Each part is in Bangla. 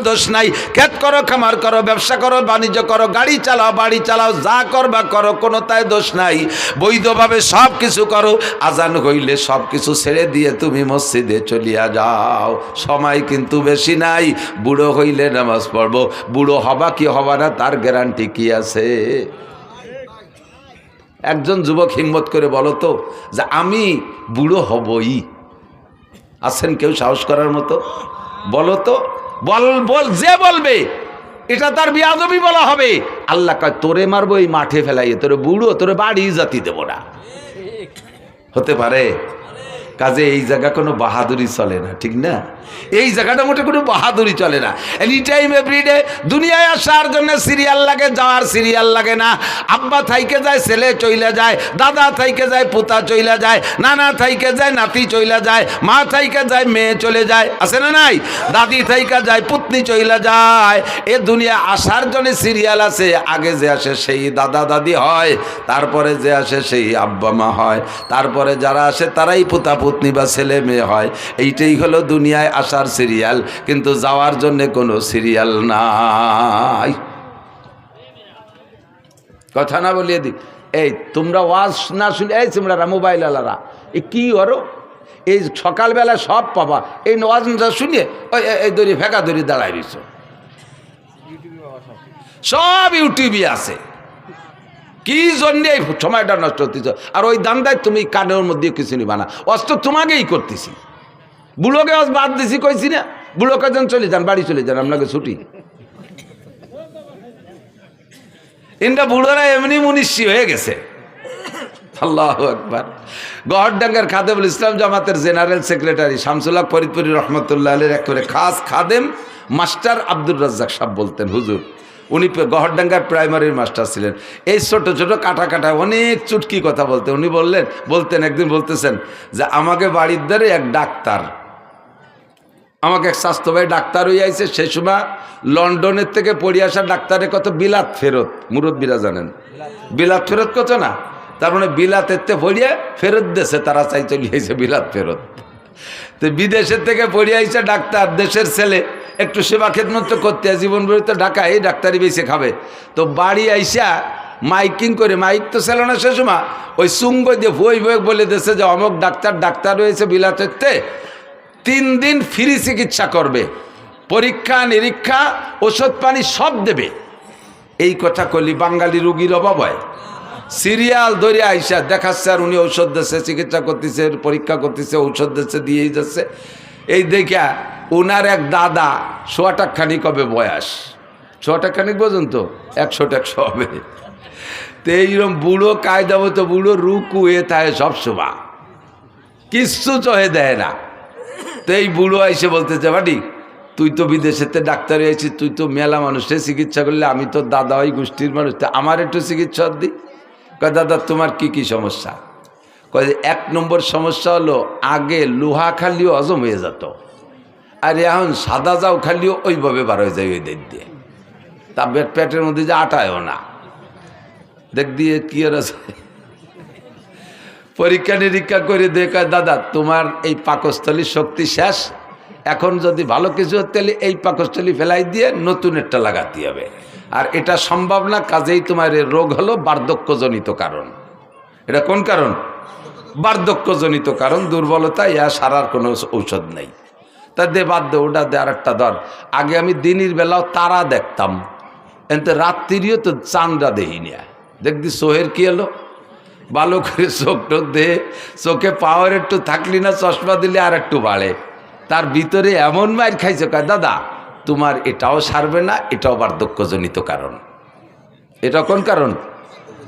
দোষ নাই। ক্ষেত করো, খামার করো, ব্যবসা করো, বাণিজ্য করো, গাড়ি চালাও, বাড়ি চালাও, যা করবা করো, কোনোটাই দোষ নাই। বৈধভাবে সব কিছু করো। আজান হইলে সব কিছু ছেড়ে দিয়ে তুমি মসজিদে চলিয়া যাও। সময় কিন্তু বেশি নাই। বুড়ো হইলে নামাজ পড়বো। বুড়ো হবা কি হবা না তার গ্যারান্টি কি আছে? একজন যুবক হিম্মত করে বলো তো যে আমি বুড়ো হবই। আছেন কেউ সাহস করার মতো? বলো তো, বল যে বলবে এটা তার বিয়াদবি বলা হবে। আল্লাহ কয় তোরে মারবো এই মাঠে ফেলাইয়ে, তোরে বুড়ো, তোরে বাড়ি জাতি দেব না। হতে পারে? কাজে এই জায়গা কোনো বাহাদুরি চলে না, ঠিক না? এই জায়গাটা মোটে কোনো বাহাদুরি চলে না। এনি টাইম এভরিডে দুনিয়ায় আসার জন্য সিরিয়াল লাগে, যাওয়ার সিরিয়াল লাগে না। আব্বা থাইকে যায় ছেলে চইলা যায়, দাদা থাইকে যায় পুতা চইলা যায়, নানা থাইকে যায় নাতি চইলা যায়, মা থাইকে যায় মেয়ে চলে যায়, আছে না নাই? দাদি থাইকে যায় পুতনি চইলা যায়। এ দুনিয়া আসার জন্য সিরিয়াল আছে। আগে যে আসে সেই দাদা দাদি হয়, তারপরে যে আসে সেই আব্বা মা হয়, তারপরে যারা আসে তারাই পুতা পুতনি বা ছেলে মেয়ে হয়। এইটাই হলো দুনিয়ায় আসার সিরিয়াল, কিন্তু যাওয়ার জন্য কোনো সিরিয়াল নাই। কথা না বলিয়ে দি। এই তোমরা ওয়াজ না শুনে, এই তোমরা মোবাইল আলারা এ কি করো? এই সকালবেলা সব পাবা, এই ওয়াজ শুনিয়ে এই দড়ি ফেঁকা দড়ি দাঁড়াই রইছ। সব ইউটিউবে আছে। কি জন্যে এই সময়টা নষ্ট হতেছ? আর ওই দান্দায় তুমি কানের মধ্যে কিছু নিবা না। অস্ত তোমাকেই করতেছি। বুড়োকে বাদ দিছি কইছি না, বুড়োকে যেন চলে যান, বাড়ি চলে যান, আপনাকে ছুটি। ইন্ডা বুড়োরা এমনি মুনিশি হয়ে গেছে। আল্লাহু আকবার। গহরডাঙ্গার খাদেমুল ইসলাম জামাতের জেনারেল সেক্রেটারি শামসুল হক ফরিদপুরি রহমতুল্লাহ আলাইহির এক করে খাস খাদেম মাস্টার আব্দুর রাজ্জাক সাহেব বলতেন, হুজুর উনি গহরডাঙ্গার প্রাইমারির মাস্টার ছিলেন। এই ছোট ছোট কাটা কাটা অনেক চুটকি কথা বলতেন। উনি বলতেন একদিন বলতেছেন যে আমাকে বাড়ির দ্বারে এক ডাক্তার, আমাকে এক স্বাস্থ্য ভাই ডাক্তার হয়ে আইছে। সেই সময় লন্ডনের থেকে পড়ে আসা ডাক্তারের কত বিলাত ফেরত, মুরব্বীরা জানেন বিলাত ফেরত কত না? তার মানে বিলাতের তে পড়িয়ে ফেরত দেশে তারা চাই চলে আইছে বিলাত ফেরত। তো বিদেশের থেকে পড়ে আইছে ডাক্তার, দেশের ছেলে, একটু সেবা খেদমত করতে জীবনভর তো ঢাকা এই ডাক্তারি বেশি খাবে। তো বাড়ি আইসা মাইকিং করে, মাইক তো ছিল না সে সময়, ওই সুঙ্গ দিয়ে বই বই বলে দেশে যে অমুক ডাক্তার রয়েছে বিলাতের, 3 দিন ফ্রি চিকিৎসা করবে, পরীক্ষা নিরীক্ষা ওষুধ পানি সব দেবে। এই কথা করলি বাঙালি রুগীর অভাব হয়? সিরিয়াল ধরে আইসা দেখাচ্ছে আর উনি ঔষধ দিচ্ছে, চিকিৎসা করতেছে, পরীক্ষা করতেছে, ঔষধ দিচ্ছে, দিয়েই যাচ্ছে। এই দেখা ওনার এক দাদা 100 টাকাখানিক হবে বয়স, 100 টাকাখানিক পর্যন্ত 100 হবে। তো এইরকম বুড়ো কায়দা মতো বুড়ো রুকু এ থাকে সবসময়, কিচ্ছু চহে দেয় না। তো এই বুড়ো এসে বলতেছে বাড়ি তুই তো বিদেশেতে ডাক্তার হয়েছিস, তুই তো মেলা মানুষের চিকিৎসা করলে, আমি তো দাদা ওই গোষ্ঠীর মানুষ, তো আমার একটু চিকিৎসা দি। কয় দাদা তোমার কি কি সমস্যা? কয় 1 নম্বর সমস্যা হলো আগে লোহা খালিও হজম হয়ে যেত, আর এখন সাদা যাও খালিও ওইভাবে বার হয়ে যায় ওই দিক দিয়ে, তা পেটের মধ্যে যে আটায়ও না। দেখ দিয়ে কি আর আছে, পরীক্ষা নিরীক্ষা করে দেখা দাদা তোমার এই পাকস্থলীর শক্তি শেষ, এখন যদি ভালো কিছু হতে হলে এই পাকস্থলী ফেলাই দিয়ে নতুন একটা লাগাতে হবে, আর এটা সম্ভব না, কাজেই তোমার এই রোগ হলো বার্ধক্যজনিত কারণ। এটা কোন কারণ? বার্ধক্যজনিত কারণ, দুর্বলতা, ইয়া সারার কোনো ঔষধ নেই। তা দে বাদ দে, ওটা দে, আর একটা ধর। আগে আমি দিনের বেলাও তারা দেখতাম, এতে রাত্রিও তো চাঁদরা দেই না। দেখদি সোহের কি এলো, ভালো করে চোখ টোক দে, চোখে পাওয়ার একটু থাকলি না চশমা দিলে আর একটু বাড়ে। তার ভিতরে এমন মাইর খাইছে, কয় দাদা তোমার এটাও সারবে না, এটাও বার্ধক্যজনিত কারণ। এটা কোন কারণ?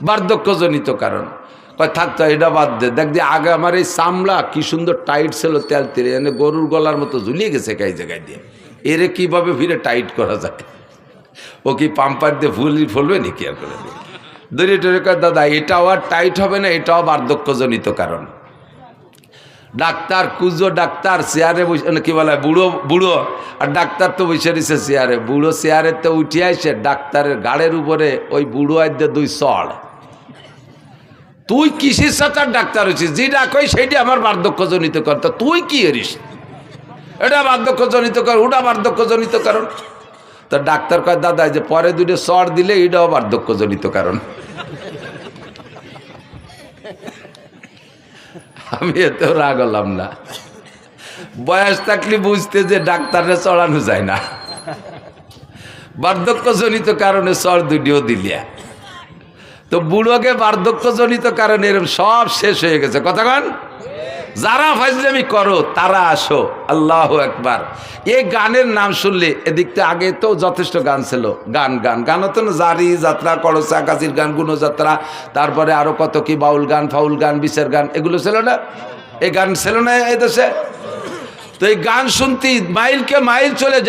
বার্ধক্যজনিত কারণ। কয় থাকতো এটা বাদ দে, দেখ দিয়ে আগে আমার এই চামড়া কি সুন্দর টাইট ছিল, তেল তেলে এনে গরুর গলার মতো ঝুলিয়ে গেছে কাই জায়গায় দিয়ে, এরে কিভাবে ফিরে টাইট করা যায়? ও কি পাম্পার দিয়ে ফুলবে নাকি আর করে দিয়ে দড়ি টড়ি? কয় দাদা এটাও আর টাইট হবে না, এটাও বার্ধক্যজনিত কারণ। ডাক্তার কুজো ডাক্তার চেয়ারে বসে, কি বলে বুড়ো, আর ডাক্তার তো বসে দিছে চেয়ারে। বুড়ো চেয়ারের তো উঠে আসে ডাক্তারের গাড়ের উপরে ওই বুড়ো আইতে 2 চড়। তুই কিসের সাথে ডাক্তার হয়েছিস? যেটা কই সেইটা আমার বার্ধক্যজনিত কারণ, তুই কি এরিস? এটা বার্ধক্যজনিত কারণ, ওটা বার্ধক্যজনিত কারণ। তো ডাক্তার কয় দাদা যে পরে দুটো চড় দিলে এটাও বার্ধক্যজনিত কারণ। আমি এতেও রাগ হলাম না, বয়স থাকলে বুঝতে যে ডাক্তারে চড়ানো যায় না, বার্ধক্যজনিত কারণে চড় দুটিও দিলিয়া। তো বুড়োকে বার্ধক্যজনিত কারণে এরকম সব শেষ হয়ে গেছে। কথা কন, যারা ফাজলামি করো তারা আসো। আল্লাহু আকবার। এই গানের নাম শুনলে এদিকতে আগে তো যথেষ্ট গান ছিল, গান গান গান হতো না, জারি যাত্রা, করসা কাজির গান, গুণযাত্রা, তারপরে আরো কত কি বাউল গান, ফাউল গান, বিচার গান, এগুলো ছিল না? এই গান ছিল না এই দেশে? তো এই গান শুনতে মাইলকে মাইল চলে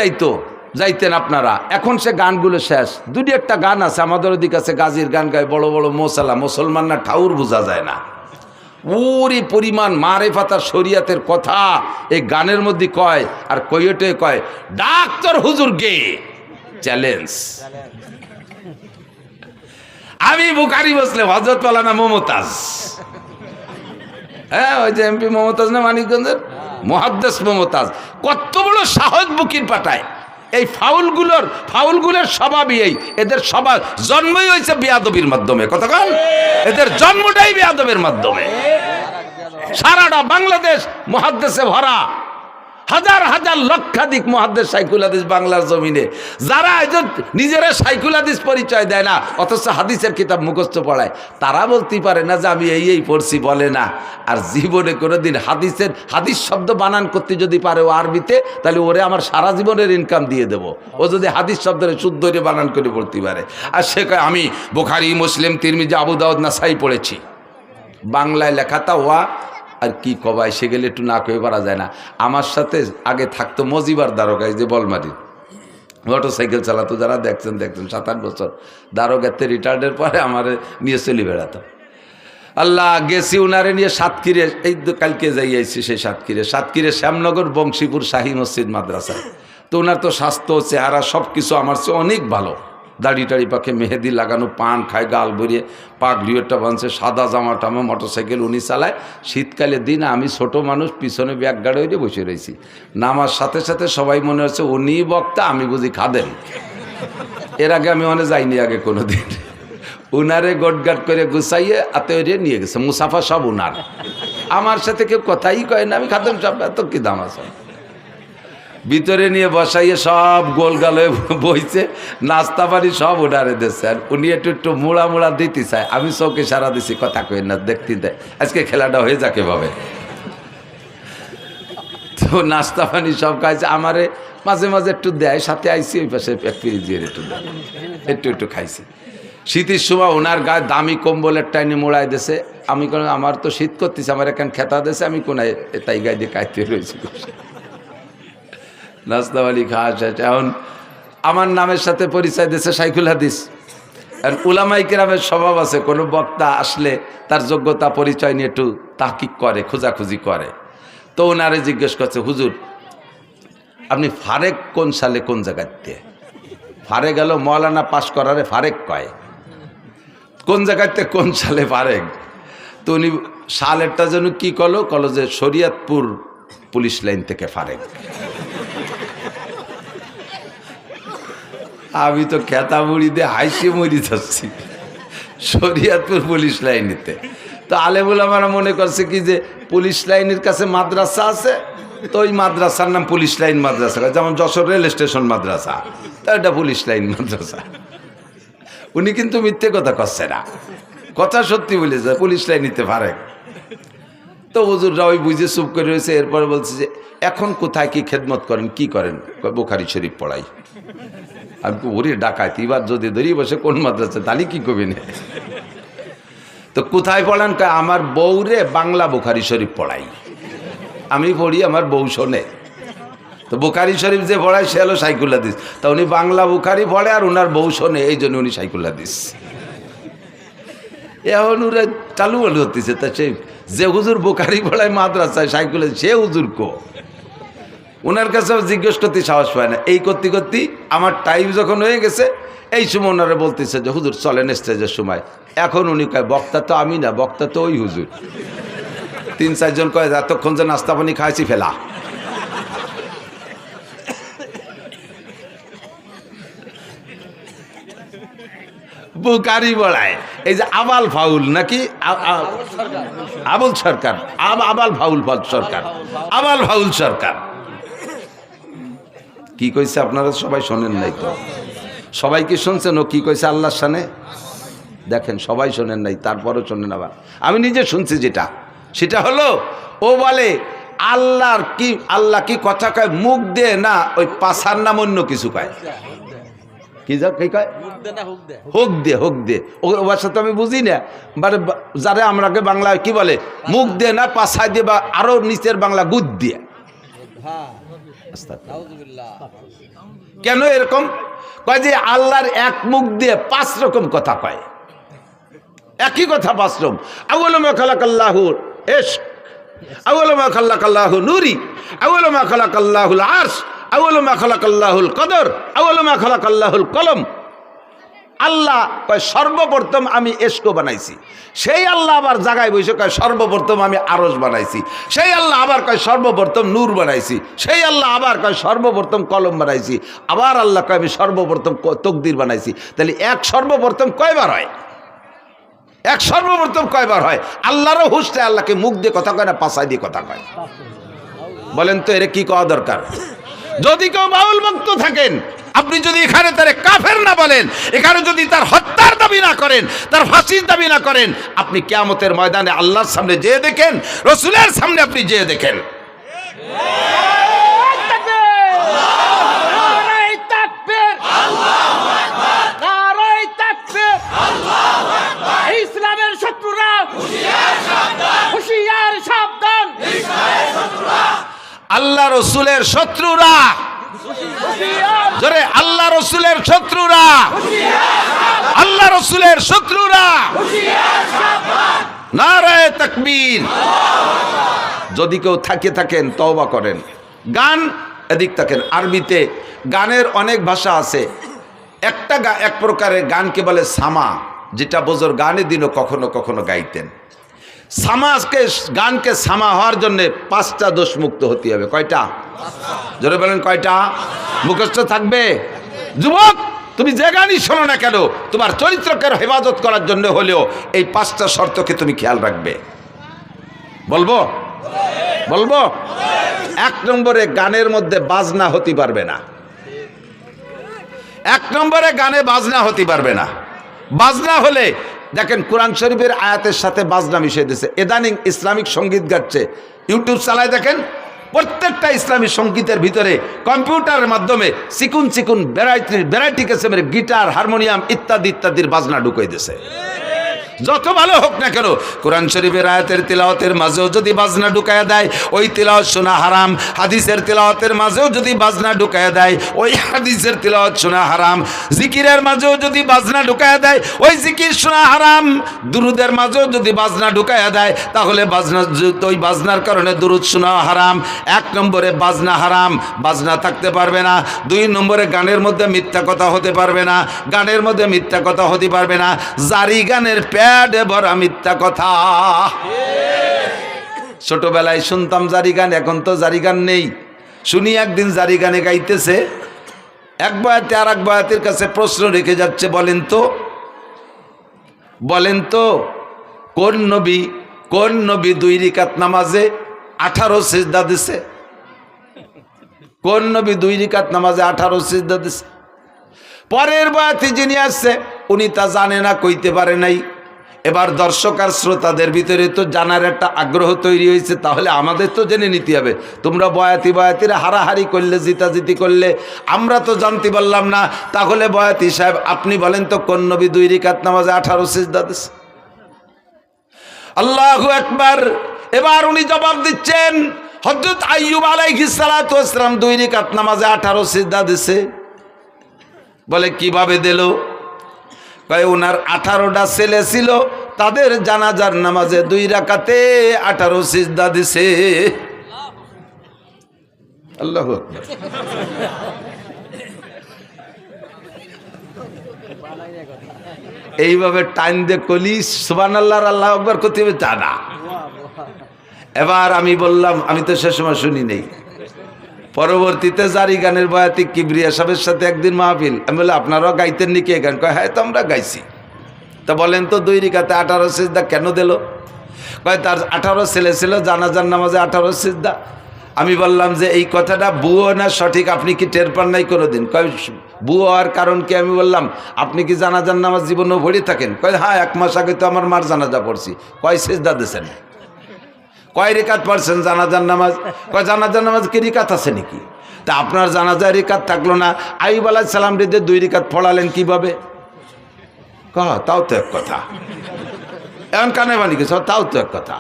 যাইতেন আপনারা। এখন সে গানগুলো শেষ। দুটি একটা গান আছে আমাদের ওদিক আছে, গাজির গান গায় বড় বড় মোসালা, মুসলমান না ঠাউর বোঝা যায় না। ওরে পরিমাণ মারেফাত শরিয়াতের কথা এই গানের মধ্যে কয়, আর কইটে কয় ডাক্তার হুজুর গে চ্যালেঞ্জ। আমি বুখারী মুসলিম, হযরত মাওলানা মমতাজ, হ্যাঁ ওই যে এমপি মমতাজ না মানিকগঞ্জের, মুহাদ্দিস মমতাজ, কত বড় সাহস বুকির পাঠায়। এই ফাউলগুলোর স্বভাবই এই, এদের স্বভাব জন্মই হয়েছে বেয়াদবির মাধ্যমে। কতক্ষণ এদের জন্মটাই বেয়াদবের মাধ্যমে। সারাটা বাংলাদেশ মুহাদ্দিসে ভরা, হাজার হাজার লক্ষাধিক মুহাদ্দিস শাইখুল হাদিস বাংলার জমিনে, যারা নিজেরা শাইখুল হাদিস পরিচয় দেয় না অথচ হাদিসের কিতাব মুখস্থ পড়ায়, তারা বলতে পারে না যে আমি এই পড়ছি, বলে না। আর জীবনে কোনোদিন হাদিস শব্দ বানান করতে যদি পারে ও আরবিতে, তাহলে ওরে আমার সারা জীবনের ইনকাম দিয়ে দেব। ও যদি হাদিস শব্দের শুদ্ধ বানান করে পড়তে পারে। আর সে কয় আমি বুখারী, মুসলিম, তিরমিজি, আবু দাউদ, নাসাই পড়েছি। বাংলায় লেখাটা ওয়া আর কি কবাই, সে গেলে একটু না কয়ে পারা যায় না। আমার সাথে আগে থাকতো মজিবার দারোগা, যে বলমারি মোটরসাইকেল চালাতো, যারা দেখছেন 7-8 বছর দারোগাতে রিটায়ার্ডের পরে আমার নিয়ে চলে বেড়াতো। আল্লাহ গেছি উনারে নিয়ে সাতক্ষীরে, এই কালকে যাই আইছি সেই সাতক্ষীরে শ্যামনগর বংশীপুর শাহী মসজিদ মাদ্রাসায়। তো ওনার তো স্বাস্থ্য, চেহারা সব কিছু আমার চেয়ে অনেক ভালো। দাড়ি টাড়ি পাখে মেহেদি লাগানো, পান খায়, গাল ভরিয়ে, পাগড়িওটা বাঁধছে, সাদা জামা টামা, মোটরসাইকেল উনি চালায়। শীতকালের দিন আমি ছোট মানুষ, পিছনে ব্যাগ গাড়ি হয়ে বসে রয়েছি। নামার সাথে সাথে সবাই মনে হচ্ছে উনি বক্তা, আমি বুঝি খাদেন। এর আগে আমি অনেক যাইনি আগে কোনো দিন। উনারে গোটগাট করে গুছাইয়ে আতেরে নিয়ে গেছে, মুসাফা সব উনার। আমার সাথে কেউ কথাই কয় না, আমি খাদেম সব, এত কি দাম আছে। ভিতরে নিয়ে বসাইয়ে সব গোল গালে বইছে, নাস্তা পানি সব উনারে দিচ্ছে। আর উনি একটু মুড়া দিতে চায়, আমি চোখে সারা দিছি, কথা কই না, দেখতে দেয় আজকে খেলাটা হয়ে যাকে ভাবে। তো নাস্তা পানি সব খাইছে, আমারে মাঝে মাঝে একটু দেয়, সাথে আইসি ওই পাশে এক ফ্রিজের একটু খাইছি। শীতের সময় ওনার গায়ে দামি কম্বলের টাইনে মোড়াই দিছে। আমি কোনো, আমার তো শীত করতেছে, আমার এখানে খেতা দিয়েছে, আমি কোনায় তাই গায়ে দিয়ে কাইতে রয়েছি। নাস্তাওয়ালি খাওয়া শেষ। এখন আমার নামের সাথে পরিচয় দিয়েছে শাইখুল হাদিস। আর উলামায়ে কেরামের স্বভাব আছে, কোনো বক্তা আসলে তার যোগ্যতা পরিচয় নিয়ে একটু তাহকিক করে, খোঁজাখুঁজি করে। তো ওনারে জিজ্ঞেস করছে, হুজুর আপনি ফারেক কোন সালে কোন জায়গাতে? ফারেক গেল মৌলানা পাশ করারে ফারেক কয়, কোন জায়গাতে কোন সালে ফারেক? তো উনি সালেরটা যেন কি কলো যে শরীয়তপুর পুলিশ লাইন থেকে ফারেক। আমি তো খেতা মুড়ি দিয়ে হাইসে মরি যাচ্ছি, শরীয়তপুর পুলিশ লাইনেতে। তো আলেমুল আমরা মনে করছে কি যে পুলিশ লাইনের কাছে মাদ্রাসা আছে, তো ওই মাদ্রাসার নাম পুলিশ লাইন মাদ্রাসা, যেমন যশোর রেল স্টেশন মাদ্রাসা, তো এটা পুলিশ লাইন মাদ্রাসা। উনি কিন্তু মিথ্যে কথা করছে না, কথা সত্যি বলেছে, পুলিশ লাইন নিতে পারে। তো হুজুররা ওই বুঝে চুপ করে রয়েছে। এরপরে বলছে যে এখন কোথায় কি খেদমত করেন, কি করেন? বুখারী শরীফ পড়াই। আমি ওরে ডাকাইতি, এবার যদি ধরি বসে কোন মাদ্রাসা, তাহলে কি করবেন? তো কোথায় পড়ান? আমার বউরে বাংলা বুখারী শরীফ পড়াই, আমি পড়ি, আমার বউ শোনে। তো বুখারী শরীফ যে পড়ায় সে হলো শাইখুল হাদিস। তা উনি বাংলা বুখারী পড়ে আর ওনার বউ শোনে, এই জন্য উনি শাইখুল হাদিস। এখন ওরা চালু হতেছে। তা সে যে হুজুর বুখারী পড়ায় মাদ্রাসায় শাইখুল হাদিস, সে হুজুর কো? ওনার কাছে জিজ্ঞেস করতে সাহস পায় না। এই করতে করতে আমার টাইম যখন হয়ে গেছে, এই সময় ওনারা বলতেছে যে হুজুর চলেন স্টেজের সময়। এখন উনি কয় বক্তা তো আমি না, বক্তা তো ওই হুজুর। 3-4 জন কয় এতক্ষণ যে নাস্তা পানি খাইছি ফেলা। বুকারি বলায় এই যে আবাল ফাউল নাকি আবুল সরকার, আবাল ফাউল সরকার, আবাল ফাউল সরকার কি কইছে আপনারা সবাই শোনেন নাই তো? সবাই কি শুনছেন ও কি কইছে আল্লাহর শানে? দেখেন সবাই শোনেন নাই, তারপরও শোনেন। আবার আমি নিজে শুনছি যেটা, সেটা হলো ও বলে আল্লাহ কি কথা কয় মুখ দিয়ে না, ওই পাছার নাম অন্য কিছু কয়। কি কয়? হোক দে ও ভাষা তো আমি বুঝি না, মানে যারা আমরাকে বাংলায় কি বলে মুখ দিয়ে না পাছায় দিয়ে, বা আরো নিচের বাংলা গুদ দিয়ে। কেন এরকম কয়? যে আল্লাহর এক মুখ দিয়ে 5 রকম কথা কয়, একই কথা 5 রকম। আউয়ালু মা খালাকাল্লাহুর ইশক, আউয়ালু মা খালাকাল্লাহু নূরি, আউয়ালু মা খালাকাল্লাহুল আরশ, আউয়ালু মা খালাকাল্লাহুল কদর, আউয়ালু মা খালাকাল্লাহুল কলম। আল্লাহ কয় সর্বপ্রথম আমি এশক বানাইছি, সেই আল্লাহ আবার জায়গায় বসে কয় সর্বপ্রথম আমি আরশ বানাইছি, সেই আল্লাহ আবার কয় সর্বপ্রথম নূর বানাইছি, সেই আল্লাহ আবার কয় সর্বপ্রথম কলম বানাইছি, আবার আল্লাহ কয় আমি সর্বপ্রথম তকদির বানাইছি। তাহলে এক সর্বপ্রথম কয়বার হয়? এক সর্বপ্রথম কয়বার হয়? আল্লাহরও হুঁশটা আল্লাহকে মুখ দিয়ে কথা কয় না পাছায় দিয়ে কথা কয়? বলেন তো এর কি কওয়া দরকার? যদি কেউ বাউল ভক্ত থাকেন, আপনি যদি এখানে তারে কাফের না বলেন, এখানে যদি তার হত্যার দাবি না করেন, তার ফাঁসির দাবি না করেন, আপনি কিয়ামতের ময়দানে আল্লাহর সামনে যেয়ে দেখেন, রসুলের সামনে আপনি যেয়ে দেখেন। ইসলামের শত্রুরা হুঁশিয়ার সাবধান, আল্লাহ রসুলের শত্রুরা, জোরে আল্লাহ রসুলের শত্রুরা, আল্লাহ রসুলের শত্রুরা, নারায়ে তাকবীর। যদি কেউ থাকেন তওবা করেন। গান এদিক থাকেন, আরবিতে গানের অনেক ভাষা আছে। এক প্রকারের গানকে বলে সামা, যেটা বোঝর গানের দিনও কখনো কখনো গাইতেন। গানকে সামা হওয়ার জন্য 5টা দোষ মুক্ত হতে হবে। কয়টা? জোরে বলেন কয়টা? মুখস্থ থাকবে। যুবক, তুমি যে গানই শোনো না কেন, তোমার চরিত্রকে হেফাজত করার জন্য হলেও এই 5টা শর্তকে তুমি খেয়াল রাখবে। বলবো? 1 নম্বরে গানের মধ্যে বাজনা হতে পারবে না। 1 নম্বরে গানে বাজনা হতে পারবে না। বাজনা হলে দেখেন কোরআন শরীফের আয়াতের সাথে বাজনা মিশিয়ে দিয়েছে। ইদানিং ইসলামিক সঙ্গীত গাচ্ছে, ইউটিউব চালায় দেখেন, প্রত্যেকটা ইসলামী সঙ্গীতের ভিতরে কম্পিউটারের মাধ্যমে চিকুন ভ্যারাইটি কিসমের গিটার, হারমোনিয়াম ইত্যাদির বাজনা ঢুকিয়ে দিয়েছে। যত ভালো হোক না কেন, কোরআন শরীফের আয়াতের তিলাওয়াতের মাঝেও যদি বাজনা ঢুকায়া দেয়, ওই তিলাওয়াত শোনা হারাম। হাদিসের তিলাওয়াতের মাঝেও যদি বাজনা ঢুকায়া দেয়, ওই হাদিসের তিলাওয়াত শোনা হারাম। জিকিরের মাঝেও যদি বাজনা ঢুকায়া দেয়, ওই জিকির শোনা হারাম। দুরুদের মাঝেও যদি বাজনা ঢুকায়া দেয়, তাহলে ওই বাজনার কারণে দুরুদ শোনা হারাম। 1 নম্বরে বাজনা হারাম, বাজনা থাকতে পারবে না। 2 নম্বরে গানের মধ্যে মিথ্যা কথা হতে পারবে না, গানের মধ্যে মিথ্যা কথা হতে পারবে না। জারি গানের ভরা মিথ্যা কথা। ছোটবেলায় শুনতাম জারি গান, এখন তো জারি গান নেই। শুনি একদিন জারি গানে গাইতেছে, এক বয়াতে আর এক বয়াতের কাছে প্রশ্ন রেখে যাচ্ছে, বলেন তো কোন নবী 2 রাকাত নামাজে 18 সিজদা দিছে? কোন নবী 2 রাকাত নামাজে 18 সিজদা দিছে? পরের বয়াতে যিনি আসছে উনি তা জানে না, কইতে পারে নাই। এবার দর্শক আর শ্রোতাদের ভিতরে তো জানার একটা আগ্রহ তৈরি হয়েছে, তাহলে আমাদের তো জেনে নিতে হবে। তোমরা বয়াতিরা হারাহারি করলে, জিতাজিতি করলে, আমরা তো জানতে পারলাম না। তাহলে বয়াতি সাহেব আপনি বলেন তো কোন নবী 2 রাকাত নামাজে 18 সিজদা দিছে? আল্লাহু আকবার। এবার উনি জবাব দিচ্ছেন, হযরত আইয়ুব আলাইহিস সালাতু ওয়াস সালাম 2 রাকাত নামাজে 18 সিজদা দিছে। বলে কিভাবে দিল? কয় ওনার 18টা ছেলে ছিল, তাদের জানাজার নামাজে 2 রাকাতে 18 সিজদা দিছে। আল্লাহু আকবার। এইভাবে টাইম দিয়ে কলি সুবহানাল্লাহ আর আল্লাহু আকবার করতে হবে তা না। এবার আমি বললাম, আমি তো সে সময় শুনি নেই, পরবর্তীতে জারি গানের বয়াতি কিবরিয়া সাহেবের সাথে একদিন মাহফিল, আমি বলি আপনারাও গাইতেন নাকি এ গান? কয় হ্যাঁ, তো আমরা গাইছি। তা বলেন তো 2 রিকাতে 18 সিজদা কেন দিল? কয় তার 18 ছেলে ছিল, জানাজার নামাজে 18 সিজদা। আমি বললাম যে এই কথাটা বুয়ো না সঠিক, আপনি কি টের পান নাই কোনোদিন? কয় বুয়ো হওয়ার কারণ কি? আমি বললাম আপনি কি জানাজার নামাজ জীবনেও পড়ে থাকেন? কয় হ্যাঁ, 1 মাস আগে তো আমার মার জানাজা পড়ছি। কয় সিজদা দিয়েছেন? কয় রিকাত পড়ছেন জানাজার নামাজ? কয় জানাজার নামাজ কি রিকাত আছে নাকি? তা আপনার জানাজার রিকাত থাকলো না, আইয়ুব আলাইহিস সালাম রে 2 রিকাত পড়ালেন কিভাবে? তাও তো এক কথা। এখন কানে বানি গেছ, তাও তো এক কথা।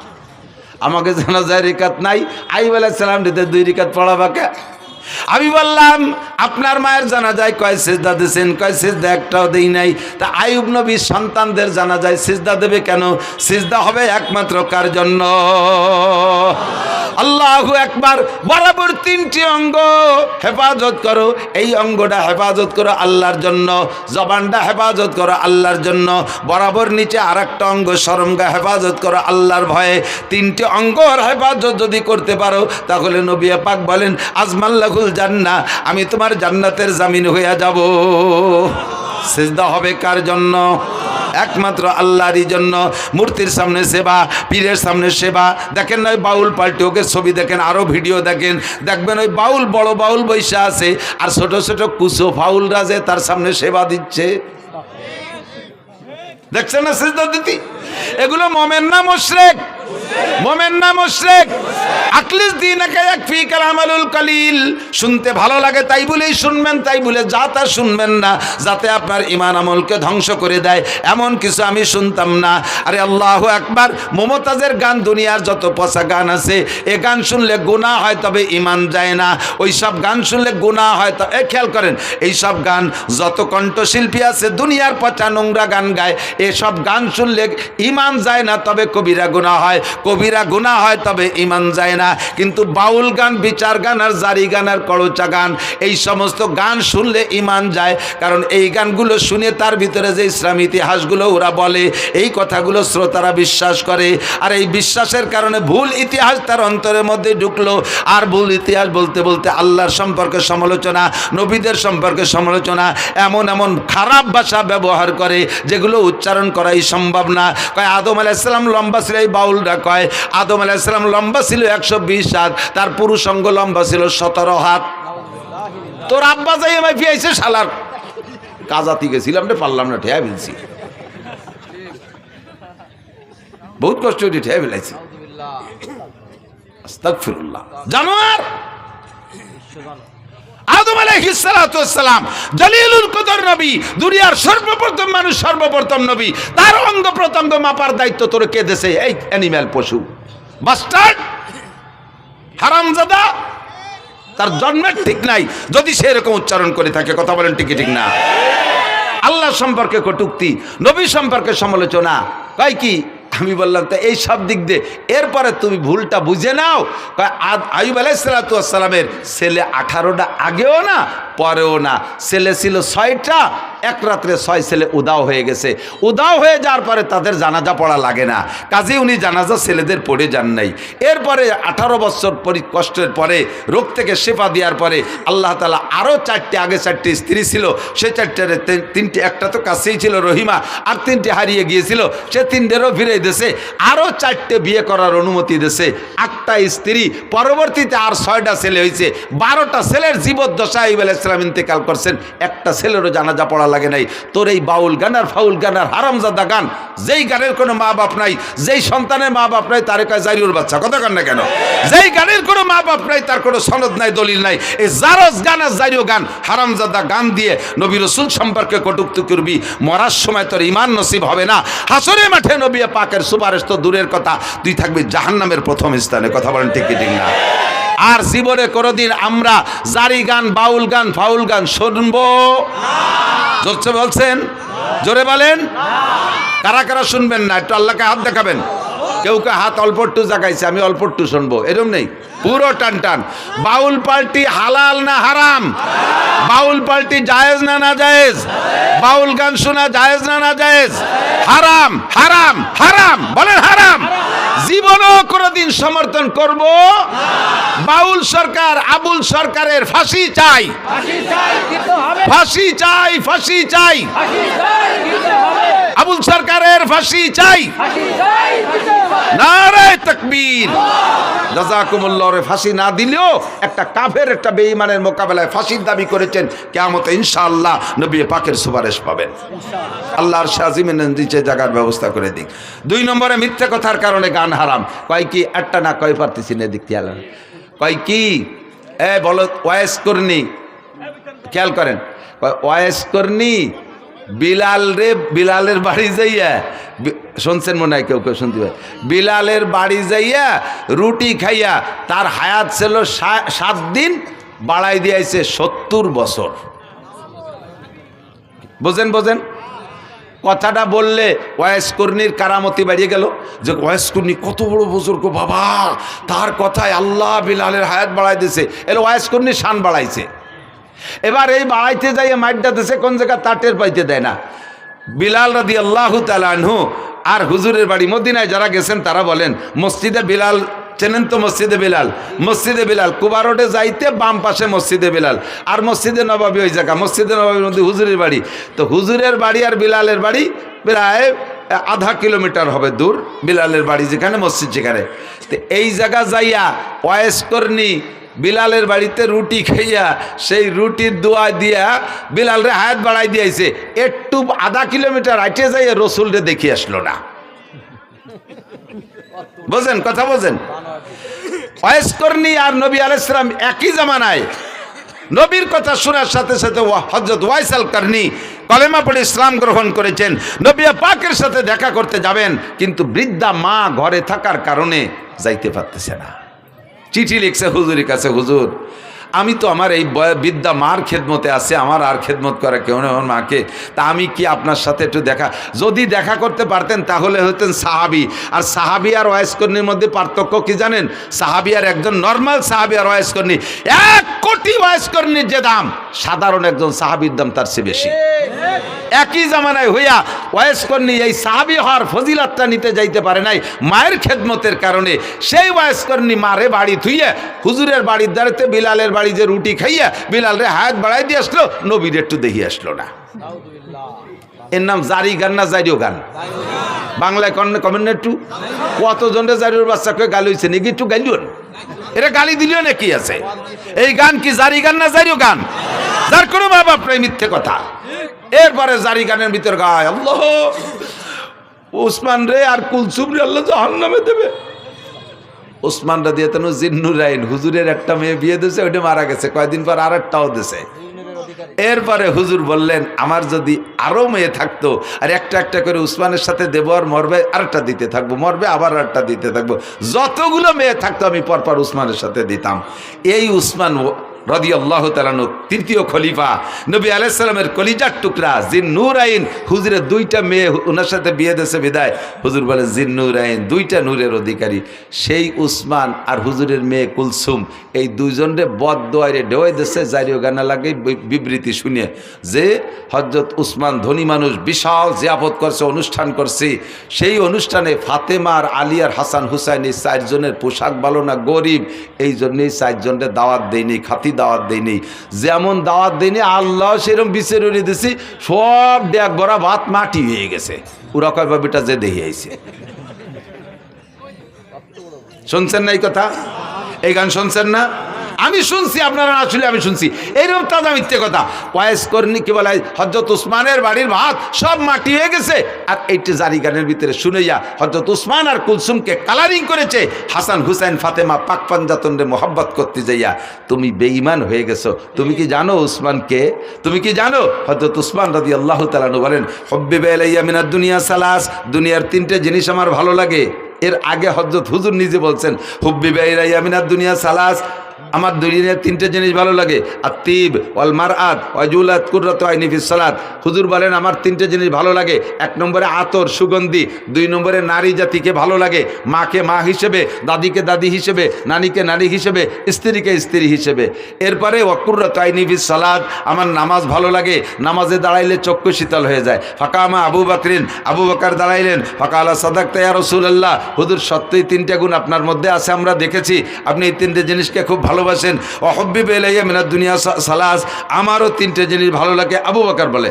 আমাকে জানাজার রিকাত নাই, আইয়ুব আলাইহিস সালাম রে 2 রিকাত পড়াবাকে। আমি বললাম আপনার মায়ের জানাজায় কয় সিজদা দিয়েছেন? কয় সিজদা একটাও দেই নাই। তা আইয়ুব নবীর সন্তানদের জানাজায় সিজদা দেবে কেন? সিজদা হবে একমাত্র কার জন্য? আল্লাহু আকবার। বরাবর 3টি অঙ্গ হেফাজত করো, এই অঙ্গটা হেফাজত করো আল্লাহর জন্য, জবানটা হেফাজত করো আল্লাহর জন্য, বরাবর নিচে আরেকটা অঙ্গ শরমগা হেফাজত করো আল্লাহর ভয়ে। 3টি অঙ্গর হেফাজত যদি করতে পারো তাহলে নবী পাক বলেন আজমাল্লাহুল জান্নাহ, আমি তোমার জান্নাতের জামিন হইয়া যাব। সিজদা হবে কার জন্য? একমাত্র আল্লাহরই জন্য। মূর্তির সামনে সেবা, পীরের সামনে সেবা। দেখেন না ওই বাউল পাল্টে ওকে ছবি দেখেন, আরও ভিডিও দেখেন, দেখবেন ওই বাউল বড় বাউল বৈশা আছে আর ছোট ছোট কুসো ফাউলরা যে তার সামনে সেবা দিচ্ছে। দেখছেন না সিজদা দিতি? এগুলো মোমেন না মুশরিক? মোমেন না মুশরিক? আকলিস দীনাকা ইয়াকফিকাল আমালুল কালিল। শুনতে ভালো লাগে তাই বলেই শুনবেন, তাই বলে যা তা শুনবেন না, যাতে আপনার ঈমান আমলকে ধ্বংস করে দেয় এমন কিছু আমি শুনতাম না। আরে আল্লাহু আকবার। মমতাজের গান, দুনিয়ার যত পচা গান আছে, এ গান শুনলে গুনাহ হয় তবে ঈমান যায় না। ওই সব গান শুনলে গুনাহ হয়। তো খেয়াল করেন, এই সব গান যত কণ্ঠশিল্পী আছে দুনিয়ার পচা নোংরা গান গায়, এসব গান শুনলে ঈমান যায় না তবে কবিরা গুনাহ হয়, কবিরা গুনাহ হয় তবে ঈমান যায় না। কিন্তু বাউল গান, বিচার গান আর জারি গান আর করচা গান, এই সমস্ত গান শুনলে ঈমান যায়। কারণ এই গানগুলো শুনে তার ভিতরে যে ইসলামী ইতিহাসগুলো ওরা বলে, এই কথাগুলো শ্রোতারা বিশ্বাস করে। আর এই বিশ্বাসের কারণে ভুল ইতিহাস তার অন্তরের মধ্যে ঢুকলো। আর ভুল ইতিহাস বলতে বলতে আল্লাহর সম্পর্কে সমালোচনা, নবীদের সম্পর্কে সমালোচনা, এমন এমন খারাপ ভাষা ব্যবহার করে যেগুলো উচ্চারণ করাই সম্ভব না। কয় আদম আলাইহিস সালাম লম্বা ছিল, এই বাউলরা কয় আদম আলাইহিস সালাম লম্বা ছিল 120 হাত, তার পুরুষ অঙ্গ লম্বা ছিল 17 হাত। তোর আব্বা যাই আমায় ফিয়াইছে শালার কাজাতি গেছিলাম রে, পারলাম না, ঠেয়া ফেলছি, বহুত কষ্ট করে ঠেয়া ফেলাইছি। আস্তাগফিরুল্লাহ। জানোয়ার আদম আলাইহিস সালাতু ওয়াস সালাম জলিলুল কদর নবী, দুনিয়ার সর্বপ্রথম মানুষ, সর্বপ্রথম নবী, তার অঙ্গ প্রত্যঙ্গ মাপার দায়িত্ব তোর কে দেছে? এই অ্যানিম্যাল, পশু, বাস্টার্ড, হারামজাদা। তার জন্মের ঠিক নাই যদি সে এরকম উচ্চারণ করে থাকে। কথা বলেন ঠিক ঠিক না? আল্লাহ সম্পর্কে কটূক্তি, নবী সম্পর্কে সমালোচনা, কয় কি? আমি বললাম তা এই সব দিক দিয়ে এরপরে তুমি ভুলটা বুঝে নাও। আইয়ুব আলাইহিস সালাতু ওয়াস সালামের ছেলে 18টা আগেও না পরেও না, ছেলে ছিল 6টা, এক রাত্রে 6 ছেলে উদাও হয়ে গেছে। উদাও হয়ে যাওয়ার পরে তাদের জানাজা পড়া লাগে না, কাজে উনি জানাজা ছেলেদের পড়ে যান নাই। এরপরে 18 বছর কষ্টের পরে, রোগ থেকে শেফা দেওয়ার পরে আল্লাহ তাআলা আরও 4টে, আগে 4টে স্ত্রী ছিল, সে 4টার 3টে, একটা তো কাছেই ছিল রহিমা, আর 3টে হারিয়ে গিয়েছিল, সে 3টেরও ফিরে দিয়েছে, আরও 4টে বিয়ে করার অনুমতি দিয়েছে, 8টা স্ত্রী। পরবর্তীতে আর 6টা ছেলে হয়েছে, 12টা ছেলের জীবদ্দশায় আইয়ুব আলাইহিস সালাম ইন্তেকাল করছেন, একটা ছেলেরও জানাজা পড়া লাগে নাই। তোর এই বাউল গান আর ফাউল গান আর হারামজাদা গান, যেই গানের কোনো মা বাপ নাই, যেই সন্তানের মা বাপ নাই, তার কয় জারিউর বাচ্চা। কথা কন না কেন? যেই গানের কোনো মা বাপ নাই, তার কোনো সনদ নাই, দলিল নাই, এই জারজ গান আর জারিউ গান, হারামজাদা গান দিয়ে নবী রাসূল সম্পর্কে কটূক্তি করবি, মরার সময় তোর ঈমান নসিব হবে না। হাসরের মাঠে নবী পাকের সুপারিশ তো দূরের কথা, তুই থাকবি জাহান্নামের প্রথম স্থানে। কথা বলেন ঠিক ঠিক না? আর জীবনে কোনোদিন আমরা জারি গান, বাউল গান, ফাউল গান শুনবো? জোরছে বলছেন, জোরে বলেন। কারা কারা শুনবেন না? একটু আল্লাহকে হাত দেখাবেন। কেউ কে হাত অল্প একটু জাগাইছে, আমি অল্প একটু শুনবো, এরকম নেই, পুরো টান টান। বাউল পার্টি হালাল না হারাম? বাউল পার্টি জায়েজ না না জায়েজ? বাউল গান শোনা জায়েজ না না জায়েজ? হারাম হারাম হারাম, বলেন হারাম। জীবনও কোনোদিন সমর্থন করব। বাউল সরকার আবুল সরকারের ফাঁসি চাই, ফাঁসি চাই, ফাঁসি চাই, আবুল সরকারের ফাঁসি চাই। নারে তাকবীর। জাযাকুমুল্লাহর ফাঁসি না দিলেও একটা কাফের, একটা বেঈমানের মোকাবেলায় ফাঁসির দাবি করেছেন, কিয়ামতে ইনশাআল্লাহ নবী পাকের সুপারিশ পাবেন। আল্লাহর শাজিমের নিচে জায়গার ব্যবস্থা করে দিক। 2 নম্বরে মিথ্যা কথার কারণে গান হারাম। কয় কি? একটা না কয় পারতেছি না, দিক খেয়াল কয় কি? বলো ওয়াইস করনি, খেয়াল করেন, ওয়াইস করনি বিলাল রে, বিলালের বাড়ি যাইয়া, শুনছেন মনে হয় কেউ কেউ শুনতে পারে, বিলালের বাড়ি যাইয়া রুটি খাইয়া তার হায়াত ছিল 7 দিন, বাড়াই দিয়েছে 70 বছর। বোঝেন বোঝেন কথাটা বললে ওয়াইস কর্নির কারামতি বাড়িয়ে গেল, যে ওয়াইস কর্নি কত বড় বুজুর্গ বাবা, তার কথায় আল্লাহ বিলালের হায়াত বাড়াই দিয়েছে, এলো ওয়াইস কর্নি শান বাড়াইছে। এবার এই বাড়াইতে যাইয়ে মাইটটা দিছে কোন জায়গা তা টের পাইতে দেয় না। বিলাল রাদিয়াল্লাহু তাআলা আনহু আর হুজুরের বাড়ি মদিনায় যারা গেছেন তারা বলেন, মসজিদে বিলাল চেনেন তো? মসজিদে বিলাল, মসজিদে বিলাল কুবা রোডে যাইতে বাম পাশে মসজিদে বিলাল, আর মসজিদে নবাবী ওই জায়গা, মসজিদে নবাবীর মধ্যে হুজুরের বাড়ি। তো হুজুরের বাড়ি আর বিলালের বাড়ি প্রায় আধা কিলোমিটার হবে দূর, বিলালের বাড়ি যেখানে, মসজিদ যেখানে। তো এই জায়গা যাইয়া ওয়াইস করনি বিলালের বাড়িতে রুটি খাইয়া সেই রুটির দোয়া দিয়া বিলালরে হায়াত বাড়াই দিয়েছে। একটু আধা কিলোমিটার হাঁটে যাইয়া রসুলরে দেখি আসলো না। বোঝেন কথা, বোঝেন? ওয়াইস করনি আর নবী আলাইহিস সালাম একই জামানায়। নবীর কথা শোনার সাথে সাথে হযরত ওয়াইস আল করনি কলেমা পড়ে ইসলাম গ্রহণ করেছেন। নবী পাকের সাথে দেখা করতে যাবেন, কিন্তু বৃদ্ধা মা ঘরে থাকার কারণে যাইতে পারতেছে না। চিঠি লিখছে হুজুরের কাছে, হুজুর আমি তো আমার এই বৃদ্ধা মার খেদমতে আছে, আমার আর খেদমত করে কেউ নেই আমার মাকে, তা আমি কি আপনার সাথে একটু দেখা, যদি দেখা করতে পারতেন তাহলে হতেন সাহাবি। আর সাহাবি আর ওয়াইস কর্নির মধ্যে পার্থক্য কি জানেন? সাহাবি আর একজন নর্মাল সাহাবি আর ওয়াইস কর্নি, 1 কোটি ওয়াইস কর্নির যে দাম, সাধারণ একজন সাহাবির দাম তার চেয়ে বেশি। একই জামানায় হইয়া ওয়াইস কর্নি এই সাহাবি হওয়ার ফজিলাতটা নিতে যাইতে পারে নাই মায়ের খেদমতের কারণে। সেই ওয়াইস কর্নি মারে বাড়ি থুইয়া হুজুরের বাড়ির দাঁড়িতে বিলালের বাড়ি যে রুটি খাইয়া বিলালের হায়াত বাড়াই দিয়ে আসলো, নবীর একটু দেখি আসলো না। এর নাম জারি গান না জারিও গান? বাংলায় কমেন না একটু? কতজনের জারিওর বাচ্চা কে গালি হয়েছে নাকি? একটু গালিও, এটা গালি দিলেও নাকি আছে? এই গান কি জারি গান না জারিও গান? যার কোনো বাবা প্রায় মিথ্যে কথা। এরপরে জারি গানের ভিতর গায় আল্লাহ উসমান রে আর কুলসুম রে আল্লাহ জাহান্নামে দেবে। উসমান রাদিয়াল্লাহু আনহু জিন্নুরাইন হুজুরের একটা মেয়ে বিয়ে দিয়েছে, ওইটা মারা গেছে, কয়েকদিন পর আর একটাও দিয়েছে। এরপরে হুজুর বললেন, আমার যদি আরো মেয়ে থাকতো আর একটা একটা করে উসমানের সাথে দেবো, আর মরবে আরেকটা দিতে থাকবো, মরবে আবার আরেকটা দিতে থাকবো, যতগুলো মেয়ে থাকতো আমি পরপর উসমানের সাথে দিতাম। এই উসমান রাদিয়াল্লাহু তাআলা আনহু 3য় খলিফা, নবী আলাইহিস সালামের কলিজার টুকরা জিন্নুরাইন, হুজুরের 2টা মেয়ে ওনার সাথে বিয়ে দিয়েছে বিদায় হুজুর বলে জিন্নুরাইন 2টা নূরের অধিকারী। সেই উসমান আর হুজুরের মেয়ে কুলসুম এই দুইজনরে বদদোয়ারে ঢেউয়ে দিচ্ছে জারিও গানা লাগে বিবৃতি শুনে, যে হযরত উসমান ধনী মানুষ, বিশাল জিয়াফত করছে, অনুষ্ঠান করছে। সেই অনুষ্ঠানে ফাতেমা আর আলী আর হাসান হুসাইন এই 4 জনের পোশাক ভালো না, গরিব, এই জন্যই 4 জনের দাওয়াত দেয়নি, খাতি দাওয়াত দেয়নি। যেমন দাওয়াত দেয়নি আল্লাহ সেরকম বিচার উড়ে দিছি, সব ডেক ভরা ভাত মাটি হয়ে গেছে। ওরা কয় বাবিটা যে দেখে আইছে। শুনছেন না এই কথা? এই গান শুনছেন না? আমি শুনছি, আপনারা আসলে আমি শুনছি। এইরকম তাজা মিথ্যে কথা। ওয়াইস কর্নি কি বলে, হযরত উসমানের বাড়ির ভাত সব মাটি হয়ে গেছে। আর এইটা জারি গানের ভিতরে শুনেইয়া হযরত উসমান আর কুলসুমকে কালারিং করেছে। হাসান হুসাইন ফাতেমা পাক পাঞ্জাতনরে মোহাব্বত করতে যাইয়া তুমি বেঈমান হয়ে গেছো। তুমি কি জানো উসমানকে? তুমি কি জানো? হযরত উসমান রাদিয়াল্লাহু তাআলা আনহু বলেন, হুব্বিবা ইলাইয়া মিনাদ দুনিয়া সালাস, দুনিয়ার 3টে জিনিস আমার ভালো লাগে। এর আগে হযরত হুজুর নিজে বলছেন, হুব্বিবা ইলাইয়া মিনাদ দুনিয়া সালাস, আমার দুনিয়ার তিনটে জিনিস ভালো লাগে, আত্তিব ওয়াল মারআত ওয়াজুলাত কুররাতু আইনি ফিস সালাত। হুজুর বলেন আমার তিনটে জিনিস ভালো লাগে। এক নম্বরে আতর সুগন্ধি, দুই নম্বরে নারী জাতিকে ভালো লাগে, মাকে মা হিসেবে, দাদিকে দাদি হিসেবে, নারীকে নারী হিসেবে, স্ত্রীকে স্ত্রী হিসেবে। এরপরে ওয়াকুররাতু আইনি ফিস সালাত, আমার নামাজ ভালো লাগে, নামাজে দাঁড়াইলে চক্ষু শীতল হয়ে যায়। ফাকামা আবু বকরিন, আবু বকর দাঁড়াইলেন, ফাকালা সাদাকতা ইয়া রাসূলুল্লাহ, হুজুর সত্যই তিনটে গুণ আপনার মধ্যে আছে, আমরা দেখেছি আপনি এই তিনটে জিনিসকে খুব ভালোবাসেন। ওয়াহুব্বিবা ইলাইয়া মিনাদ দুনিয়া সালাস, আমারও তিনটে জিনিস ভালো লাগে। আবু বকর বলে,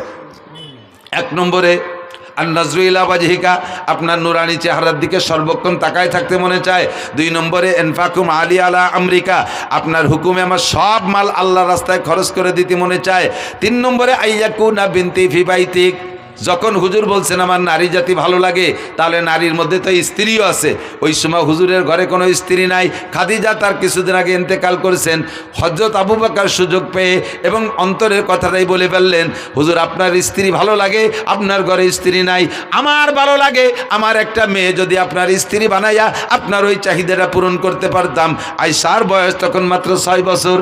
এক নম্বরে আর নজরু ইলা ওয়াজহিকা, আপনার নুরানি চেহারার দিকে সর্বক্ষণ তাকায় থাকতে মনে চায়। দুই নম্বরে এনফাকুম আলী আলা আমেরিকা, আপনার হুকুমে আমার সব মাল আল্লাহর রাস্তায় খরচ করে দিতে মনে চায়। তিন নম্বরে আইয়াকুনা বিনতি ফি বাইতিক, যখন হুজুর বলছেন আমার নারী জাতি ভালো লাগে, তাহলে নারীর মধ্যে তো স্ত্রীও আছে। ওই সময় হুজুরের ঘরে কোনো স্ত্রী নাই, খাদিজা তার কিছুদিন আগে ইন্তেকাল করেছেন। হযরত আবু বকর সুযোগ পেয়ে এবং অন্তরের কথাটাই বলে ফেললেন, হুজুর আপনার স্ত্রী ভালো লাগে, আপনার ঘরে স্ত্রী নাই, আমার ভালো লাগে আমার একটা মেয়ে যদি আপনার স্ত্রী বানাইয়া আপনার ওই চাহিদাটা পূরণ করতে পারতাম। আয়েশার বয়স তখন মাত্র 6 বছর।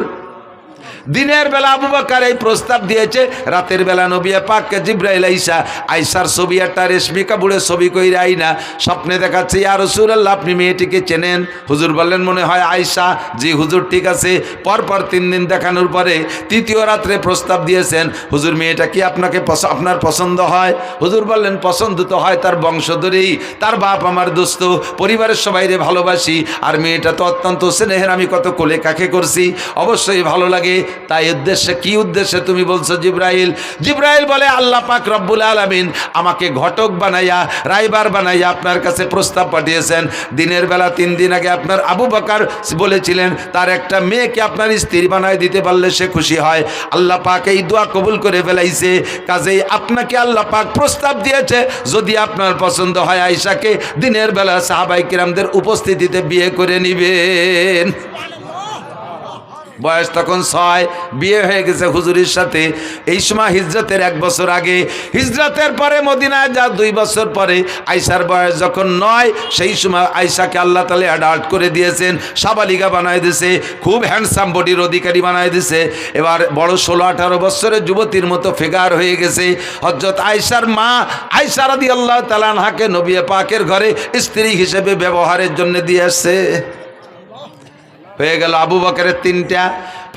দিনের বেলা আবু বকর এই প্রস্তাব দিয়েছে, রাতের বেলা নবী পাককে জিবরাইল আইসা আয়েশার ছবি একটা রেশমি কাপড়ের ছবি কইরা আইনা স্বপ্নে দেখাচ্ছে, ইয়া রাসূলুল্লাহ আপনি মেয়েটিকে চেনেন? হুজুর বললেন মনে হয় আয়েশা। জি হুজুর ঠিক আছে। পরপর 3 দিন দেখানোর পরে তৃতীয় রাত্রে প্রস্তাব দিয়েছেন, হুজুর মেয়েটা কি আপনার পছন্দ হয়? হুজুর বললেন পছন্দ তো হয় তার বংশধরেই, তার বাপ আমার দোস্ত, পরিবারের সবাইরে ভালোবাসি, আর মেয়েটা তো অত্যন্ত স্নেহের, আমি কত কোলে কাকে করছি, অবশ্যই ভালো লাগে। তাই উদ্দেশ্যে, কি উদ্দেশ্যে তুমি বলছো জিবরাইল? জিবরাইল বলে আল্লাহ পাক রব্বুল আলামিন আমাকে ঘটক বানাইয়া, রাইবার বানাইয়া আপনার কাছে প্রস্তাব পাঠিয়েছেন। দিনের বেলা 3 দিন আগে আপনার আবু বকর বলেছিলেন তার একটা মেয়েকে আপনার স্ত্রী বানায় দিতে পারলে সে খুশি হয়। আল্লাহ পাক এই দোয়া কবুল করে ফেলাইছে, কাজেই আপনাকে আল্লাহ পাক প্রস্তাব দিয়েছে যদি আপনার পছন্দ হয় আয়েশাকে দিনের বেলা সাহাবায়ে কিরামদের উপস্থিতিতে বিয়ে করে নিবেন। বয়স তখন 6, বিয়ে হয়ে গেছে হুজুরের সাথে। এই সময় হিজরতের 1 বছর আগে, হিজরতের পরে মদিনায় যা 2 বছর পরে আয়েশার বয়স যখন 9, সেই সময় আয়েশাকে আল্লাহ তাআলা অ্যাডাল্ট করে দিয়েছেন, সাবালিকা বানায় দিয়েছে, খুব হ্যান্ডসাম বডির অধিকারী বানায় দিয়েছে। এবার বড় 16-18 বছরের যুবতীর মতো ফিগার হয়ে গেছে। হযরত আয়েশার মা আয়েশা রাদিয়াল্লাহু তাআলা আনহাকে নবী পাকের ঘরে স্ত্রী হিসেবে ব্যবহারের জন্য দিয়ে আসছে। হয়ে গেল আবু বকরের 3টা।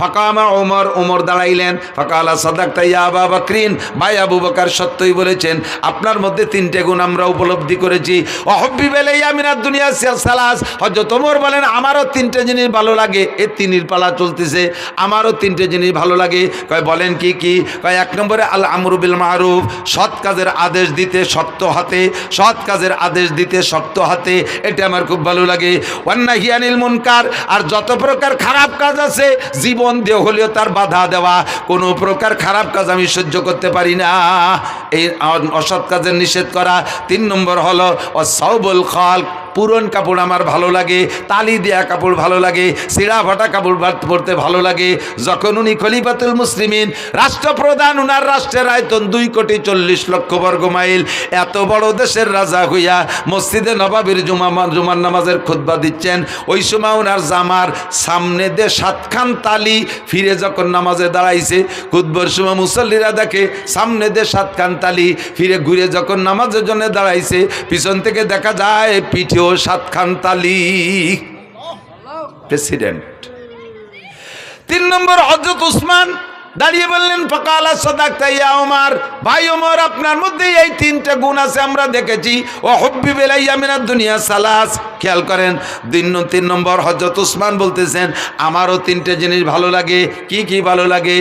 ফাকামা ওমর, ওমর দাঁড়াইলেন, ফাকালা সাদাকতা ইয়া আবু বকরিন, ভাই আবু বকর সত্যই বলেছেন, আপনার মধ্যে 3টে গুণ আমরা উপলব্ধি করেছি। ওয়াহুব্বিবা ইলাইয়া মিনাদ দুনিয়া সালাস, হযরত ওমর বলেন আমারও 3টে জিনিস ভালো লাগে। এই 3-এর পালা চলতেছে, আমারও 3টে জিনিস ভালো লাগে। কয় বলেন কি কি? কয় 1 নম্বরে আল আমরু বিল মারুফ, সৎ কাজের আদেশ দিতে শক্ত হাতে, সৎ কাজের আদেশ দিতে শক্ত হাতে, এটা আমার খুব ভালো লাগে। ওয়ান নাহি আনিল মুনকার, আর যত প্রকার খারাপ কাজ আছে জীবন দিয়ে হলেও তার বাধা দেওয়া, কোনো প্রকার খারাপ কাজ আমি সহ্য করতে পারি না, এই অসৎ কাজের নিষেধ করা। 3 নম্বর হলো ওয়াসাউবুল খালক, পুরন কাপড় আমার ভালো লাগে, তালি দেয়া কাপড় ভালো লাগে, ছিঁড়া ফাটা কাপড় পরতে ভালো লাগে। যখন উনি খলিফাতুল মুসলিমিন, রাষ্ট্রপ্রধান, উনার রাষ্ট্রের আয়তন 2,40,00,000 বর্গ মাইল, এত বড় দেশের রাজা হইয়া মসজিদে নবাবির জুমার নামাজের খুতবা দিচ্ছেন, ওই সময় ওনার জামার সামনে দিয়ে 7 খান তালি, ফিরে যখন নামাজে দাঁড়াইছে, খুতবার সময় মুসল্লিরা দেখে সামনে দিয়ে 7 খান তালি, ফিরে ঘুরে যখন নামাজের জন্য দাঁড়াইছে, পিছন থেকে দেখা যায় পিঠেও 7 খান তালি। প্রেসিডেন্ট। 3 নম্বর হযরত উসমান দাঁড়িয়ে বললেন, ফাকালা সাদাকতা ইয়া ওমর, ভাই ওমর আপনার মধ্যে এই 3টে গুণ আছে আমরা দেখেছি। ওয়াহুব্বিবা ইলাইয়া মিনাদ দুনিয়া সালাস, খেয়াল করেন 3 নম্বর হযরত উসমান বলতেছেন আমারও 3টে জিনিস ভালো লাগে। কি কি ভালো লাগে?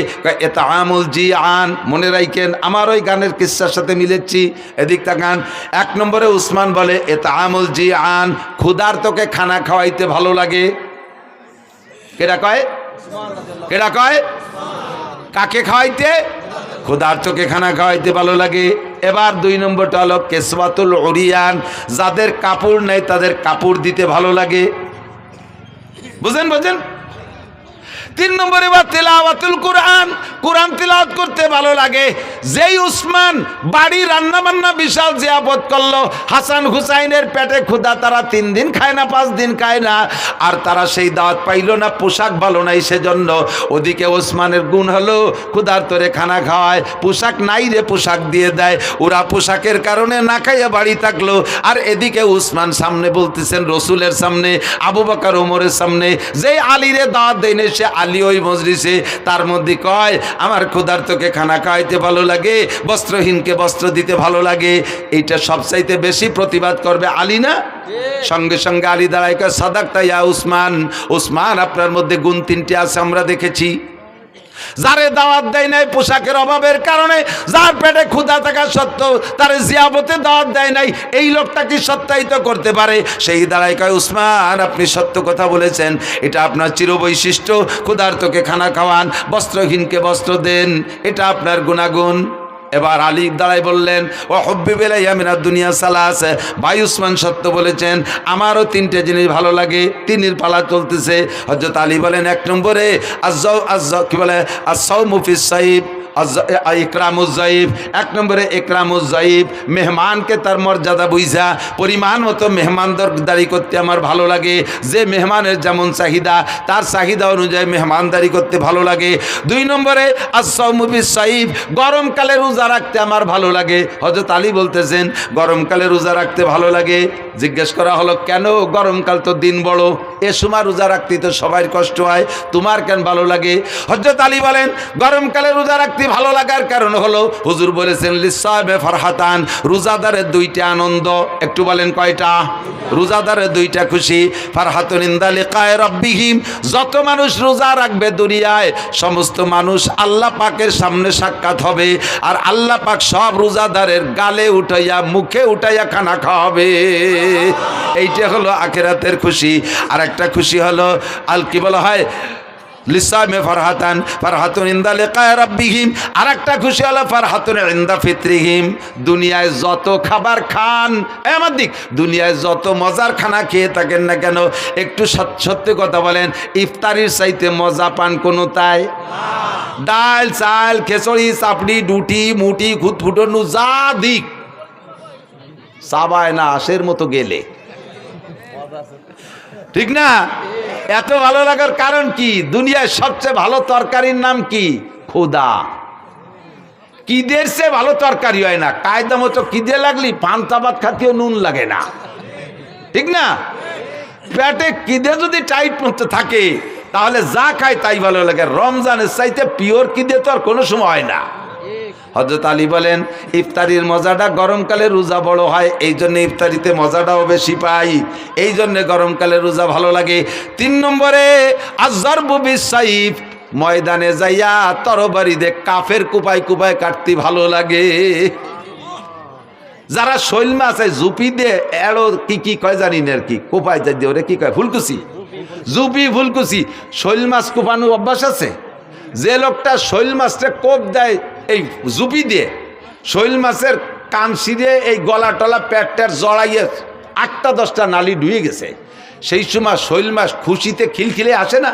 ইতআমুল জিআন, মনে রাখেন আমার ওই গানের কিসসার সাথে মিলেছি, এদিক তাকান। 1 নম্বরে উসমান বলে ইতআমুল জিআন, ক্ষুধার্তকে খানা খাওয়াইতে ভালো লাগে। কেডা কয়? কেডা কয়? কাকে খাওয়াইতে? ক্ষুধার্তকে খানা খাওয়াইতে ভালো লাগে। এবার 2 নম্বরটা হলো কেসওয়াতুল উরিয়ান, যাদের কাপড় নেই তাদের কাপড় দিতে ভালো লাগে। বুঝেন? তিন নম্বরে বা তেলাওয়াতুল কোরআন, কোরআন তিলাওয়াত করতে ভালো লাগে। যেই উসমান বাড়ি রান্না বান্না বিশাল জিয়াফত করলো, হাসান হুসাইনের পেটে ক্ষুধা, তারা 3 দিন খায় না, 5 দিন খায় না, আর তারা সেই দাওয়াত পাইল না, পোশাক ভালো নাই সেজন্য। ওদিকে ওসমানের গুণ হলো ক্ষুধার তোরে খানা খাওয়ায়, পোশাক নাই রে পোশাক দিয়ে দেয়, ওরা পোশাকের কারণে না খাইয়া বাড়ি থাকলো। আর এদিকে উসমান সামনে বলতেছেন রসুলের সামনে, আবু বকর ওমরের সামনে, যে আলীরে দাওয়াত দেয় না সে আলী ওই মজলিসে, তার মধ্যে কয় আমার ক্ষুধার্তকে খানা খাওয়াইতে ভালো লাগে, বস্ত্রহীনকে বস্ত্র দিতে ভালো লাগে। এইটা সবচাইতে বেশি প্রতিবাদ করবে আলী না? সঙ্গে সঙ্গে আলী দাঁড়ায় কয় সাদাকতা ইয়া উসমান, উসমান আপনার মধ্যে গুণ 3টি আছে আমরা দেখেছি। যারে দাওয়াত দেয় নাই পোশাকের অভাবের কারণে, যার পেটে ক্ষুধা থাকা সত্ত্বেও তারে জিয়াবতে দাওয়াত দেয় নাই, এই লোকটা কি সত্যায়িত করতে পারে? সেই দাঁড়ায় কয় উসমান আপনি সত্য কথা বলেছেন, এটা আপনার চিরবৈশিষ্ট্য, ক্ষুধার্তকে খানা খাওয়ান, বস্ত্রহীনকে বস্ত্র দেন, এটা আপনার গুণাগুণ। এবার আলী দাঁড়াই বললেন ও হব্বিবিল ইয়ামিনাদ দুনিয়া সালাস, ভাই উসমান সত্য বলেছেন, আমারও 3টে জিনিস ভালো লাগে। 3-এর পালা চলতেছে। হযরত আলী বলেন 1 নম্বরে কি বলে আস-সাওমু ফিস সাইব, ইকরামুজ যায়িফ। 1 নম্বরে ইকরামুজ যায়িফ, মেহমানকে তার মর্যাদা বুঝা পরিমাণ মতো মেহমানদারি করতে আমার ভালো লাগে। যে মেহমানের যেমন চাহিদা তার চাহিদা অনুযায়ী মেহমানদারি করতে ভালো লাগে। 2 নম্বরে আস-সাওমু ফিস সাইব, গরমকালে রোজা রাখতে আমার ভালো লাগে। হযরত আলী বলতেছেন গরমকালে রোজা রাখতে ভালো লাগে। জিজ্ঞেস করা হলো কেন? গরমকাল তো দিন বড়, এ সময় রোজা রাখতে তো সবাই কষ্ট হয়, তোমার কেন ভালো লাগে? হযরত আলী বলেন গরমকালে রোজা রাখতে ভালো লাগার কারণ হলো হুজুর বলেছেন লিসাবে ফারহাতান, রোজাদারের 2টা আনন্দ। একটু বলেন কয়টা? রোজাদারের 2টা খুশি। ফারহাতুন ইনদা লিকায়ে রাব্বিহিম, যত মানুষ রোজা রাখবে দুনিয়ায় সমস্ত মানুষ আল্লাহ পাকের সামনে সাক্ষাৎ হবে, আর আল্লাহ পাক সব রোজাদারের গালে উঠাইয়া মুখে উঠাইয়া খানা খাওয়াবে। এইটা হলো আখিরাতের খুশি। আর একটা খুশি হলো কি বলা হয় লিসামে ফারহাতান, ফারহাতুন ইনদা লিকায়ে রাব্বিহিম। আর একটা খুশি হলো ফারহাতুন ইনদা ফিতরিহিম, দুনিয়ায় যত খাবার খান, আমার দিক দুনিয়ায় যত মজার খানা খেয়ে থাকেন না কেন, একটু সত্যি কথা বলেন, ইফতারির চাইতে মজা পান কোনো তাই? ডাল চাল খেচড়ি চাপড়ি ডুটি মুটি খুঁতফুটনু যা দিক চাবায় না আশের মতো গেলে, ঠিক না? এত ভালো লাগার কারণ কি? দুনিয়ায় সবচেয়ে ভালো তরকারির নাম কি? খোদা। কিদের চেয়ে ভালো তরকারি হয় না। কায়দা মতো কিদে লাগলি পান্তা ভাত খাতেও নুন লাগে না, ঠিক না? পেটে কিদে যদি টাইট মতো থাকে তাহলে যা খায় তাই ভালো লাগে। রমজানের চাইতে পিওর কিদে তো আর কোনো সময় হয় না। হযরত আলী বলেন ইফতারির মজাটা গরমকালে রোজা বড় হয়, এই জন্য ইফতারিতে মজাটাও বেশি পাই, এই জন্য গরমকালে রোজা ভালো লাগে। 3 নম্বরে আয-যারবু বিস-সাইফ, ময়দানে যাইয়া তরবারি দিয়ে কাফের কুপায় কুপায় কাটতে ভালো লাগে। যারা শৈল মাছ জুপি দিয়ে এড়ো কি কয় জানি না আর কি, কোপায় যাই দিয়ে ওরে কি কয় ফুলকুচি, জুপি ফুলকুচি, শৈল মাছ কোপানো অভ্যাস আছে। যে লোকটা শৈল মাছটা কোপ দেয় এই জুপি দিয়ে, শৈল মাছের কান ছিঁড়ে এই গলা টলা পেটটার জড়াইয়ে 8টা-10টা নালি ডুয়ে গেছে, সেই সময় শৈল মাছ খুশিতে খিলখিলে আসে না?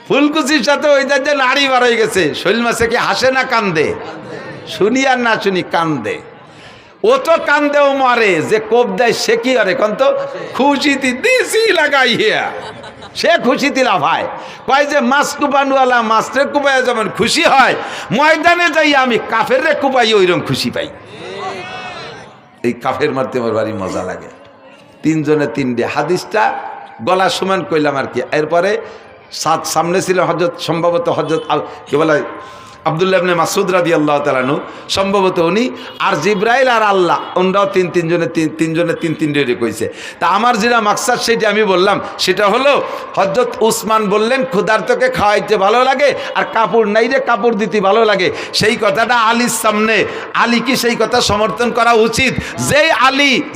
ফুলকুচির সাথে ওই যে নাড়ি বার হয়ে গেছে, শৈল মাছে কি হাসে না কান্দে? শুনি আর না শুনি কান্দে। ও তো কান্দেও মারে, যে কোপ দেয় সে কি আরে কন তো খুশিতে দিছি লাগাইয়া, সে খুশিতে লাফায়। কয় যে মাছ কুপানুয়ালা মাছরে কুপাই যেমন খুশি হয়, ময়দানে যাই আমি কাফের রে কুপাই ওইরকম খুশি পাই। এই কাফের মারতে আমার ভারী মজা লাগে। 3 জনে 3টে হাদিসটা গলা সমান কইলাম আর কি। এরপরে সামনে ছিল হযরত সম্ভবত হযরত কি বলে আব্দুল্লাহ ইবনে মাসউদ রাদিয়াল্লাহু তাআলা আনহু, সম্ভবত উনি, আর জিবরাইল আর আল্লাহ, ওনারাও 3 জনে 3 কইছে। তা আমার যেটা মাকসাদ সেটা আমি বললাম, সেটা হলো হযরত উসমান বললেন ক্ষুধার্তকে খাওয়াইতে ভালো লাগে, আর কাপড় নাই রে কাপড় দিতে ভালো লাগে। সেই কথাটা আলীর সামনে, আলী কি সেই কথা সমর্থন করা উচিত?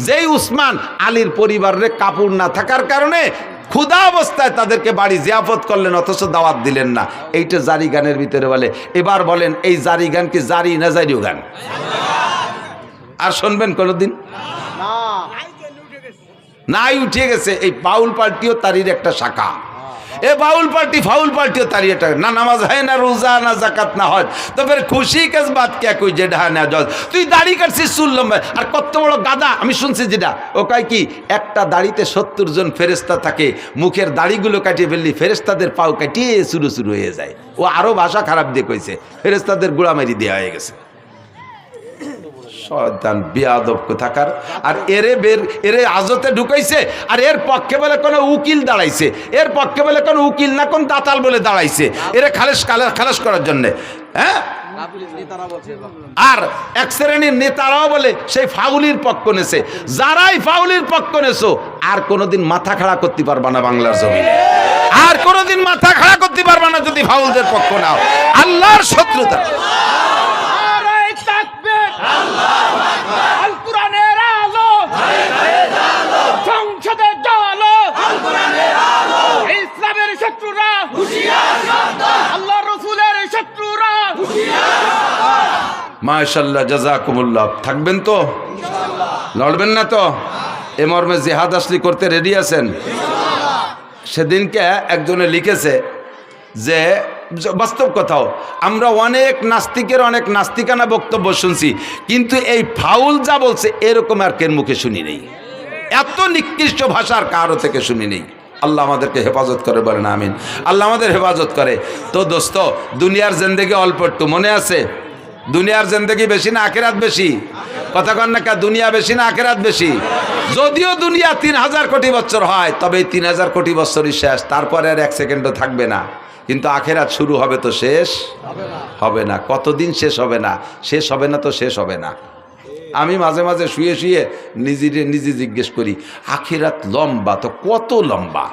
যেই উসমান আলীর পরিবারের কাপড় না থাকার কারণে ক্ষুধা অবস্থায় তাদেরকে বাড়ি জিয়াফত করলেন, অথচ দাওয়াত দিলেন না। এইটা জারি গানের ভিতরে বলে। এবার বলেন এই জারি গান কি জারি না জারিও গান? আর শুনবেন কোনোদিন? নাই উঠে গেছে। এই বাউল পার্টিও তারির একটা শাখা। এ বাউল পার্টি ফাউল পার্টিও তারি একটা, না নামাজ হয় না, রোজা না, জাকাত না হয়, তো ফের খুশি কেস বাত কে কই যে ঢা না জল। তুই দাড়ি কাটছিস চুল লম্বা, আর কত বড় গাদা। আমি শুনছি যেটা ও কয় কি, একটা দাড়িতে 70 জন ফেরেস্তা থাকে, মুখের দাড়িগুলো কাটিয়ে ফেললি ফেরেস্তাদের পাও কাটিয়ে শুরু শুরু হয়ে যায়। ও আরো ভাষা খারাপ দিয়ে কইছে, ফেরেস্তাদের গোড়ামারি দেওয়া হয়ে গেছে। শয়তান বেয়াদব কোথাকার। আর এরে আজতে ঢুকাইছে, আর এর পক্ষে বলে কোনো উকিল দাঁড়াইছে, এর পক্ষে বলে কোনো উকিল না কোন দাতাল বলে দাঁড়াইছে এরে খালাস করার জন্য। হ্যাঁ, আর এক শ্রেণীর নেতারাও বলে সেই ফাউলির পক্ষ নেছে। যারাই ফাউলির পক্ষ নেছো আর কোনোদিন মাথা খাড়া করতে পারবা না বাংলার জমিনে, আর কোনোদিন মাথা খাড়া করতে পারবা না যদি ফাউলদের পক্ষ নাও। আল্লাহর শত্রুতা। আল কোরআনের আলো, সংসদে জ্বালো, ইসলামের শত্রুরা আল্লাহ রসুলের শত্রুরা। মাশাআল্লাহ, জাযাকুমুল্লাহ। থাকবেন তো, লড়বেন না তো? এ মর্মে জিহাদ আসলি করতে রেডি আছেন? সেদিনকে একজনে লিখেছে যে বাস্তব কথাও, আমরা অনেক নাস্তিকের অনেক নাস্তিকানা বক্তব্য শুনছি, কিন্তু এই ফাউল যা বলছে এরকম আর কেন মুখে শুনি নেই, এত নিকৃষ্ট ভাষার কারো থেকে শুনি নেই। আল্লাহ আমাদেরকে হেফাজত করে, বলেন আমিন। আল্লাহ আমাদের হেফাজত করে। তো দোস্ত, দুনিয়ার জিন্দেগি অল্প একটু, মনে আছে? দুনিয়ার জিন্দেগি বেশি না আখিরাত বেশি? কথা কন না কা, দুনিয়া বেশি না আখিরাত বেশি? যদিও দুনিয়া 3000 কোটি বছর হয়, তবে এই 3000 কোটি বছরই শেষ, তারপরে আর 1 সেকেন্ডও থাকবে না। কিন্তু আখিরাত শুরু হবে তো শেষ হবে না। কতদিন শেষ হবে না? শেষ হবে না তো শেষ হবে না। আমি মাঝে মাঝে শুয়ে শুয়ে নিজে জিজ্ঞেস করি, আখিরাত লম্বা তো কত লম্বা?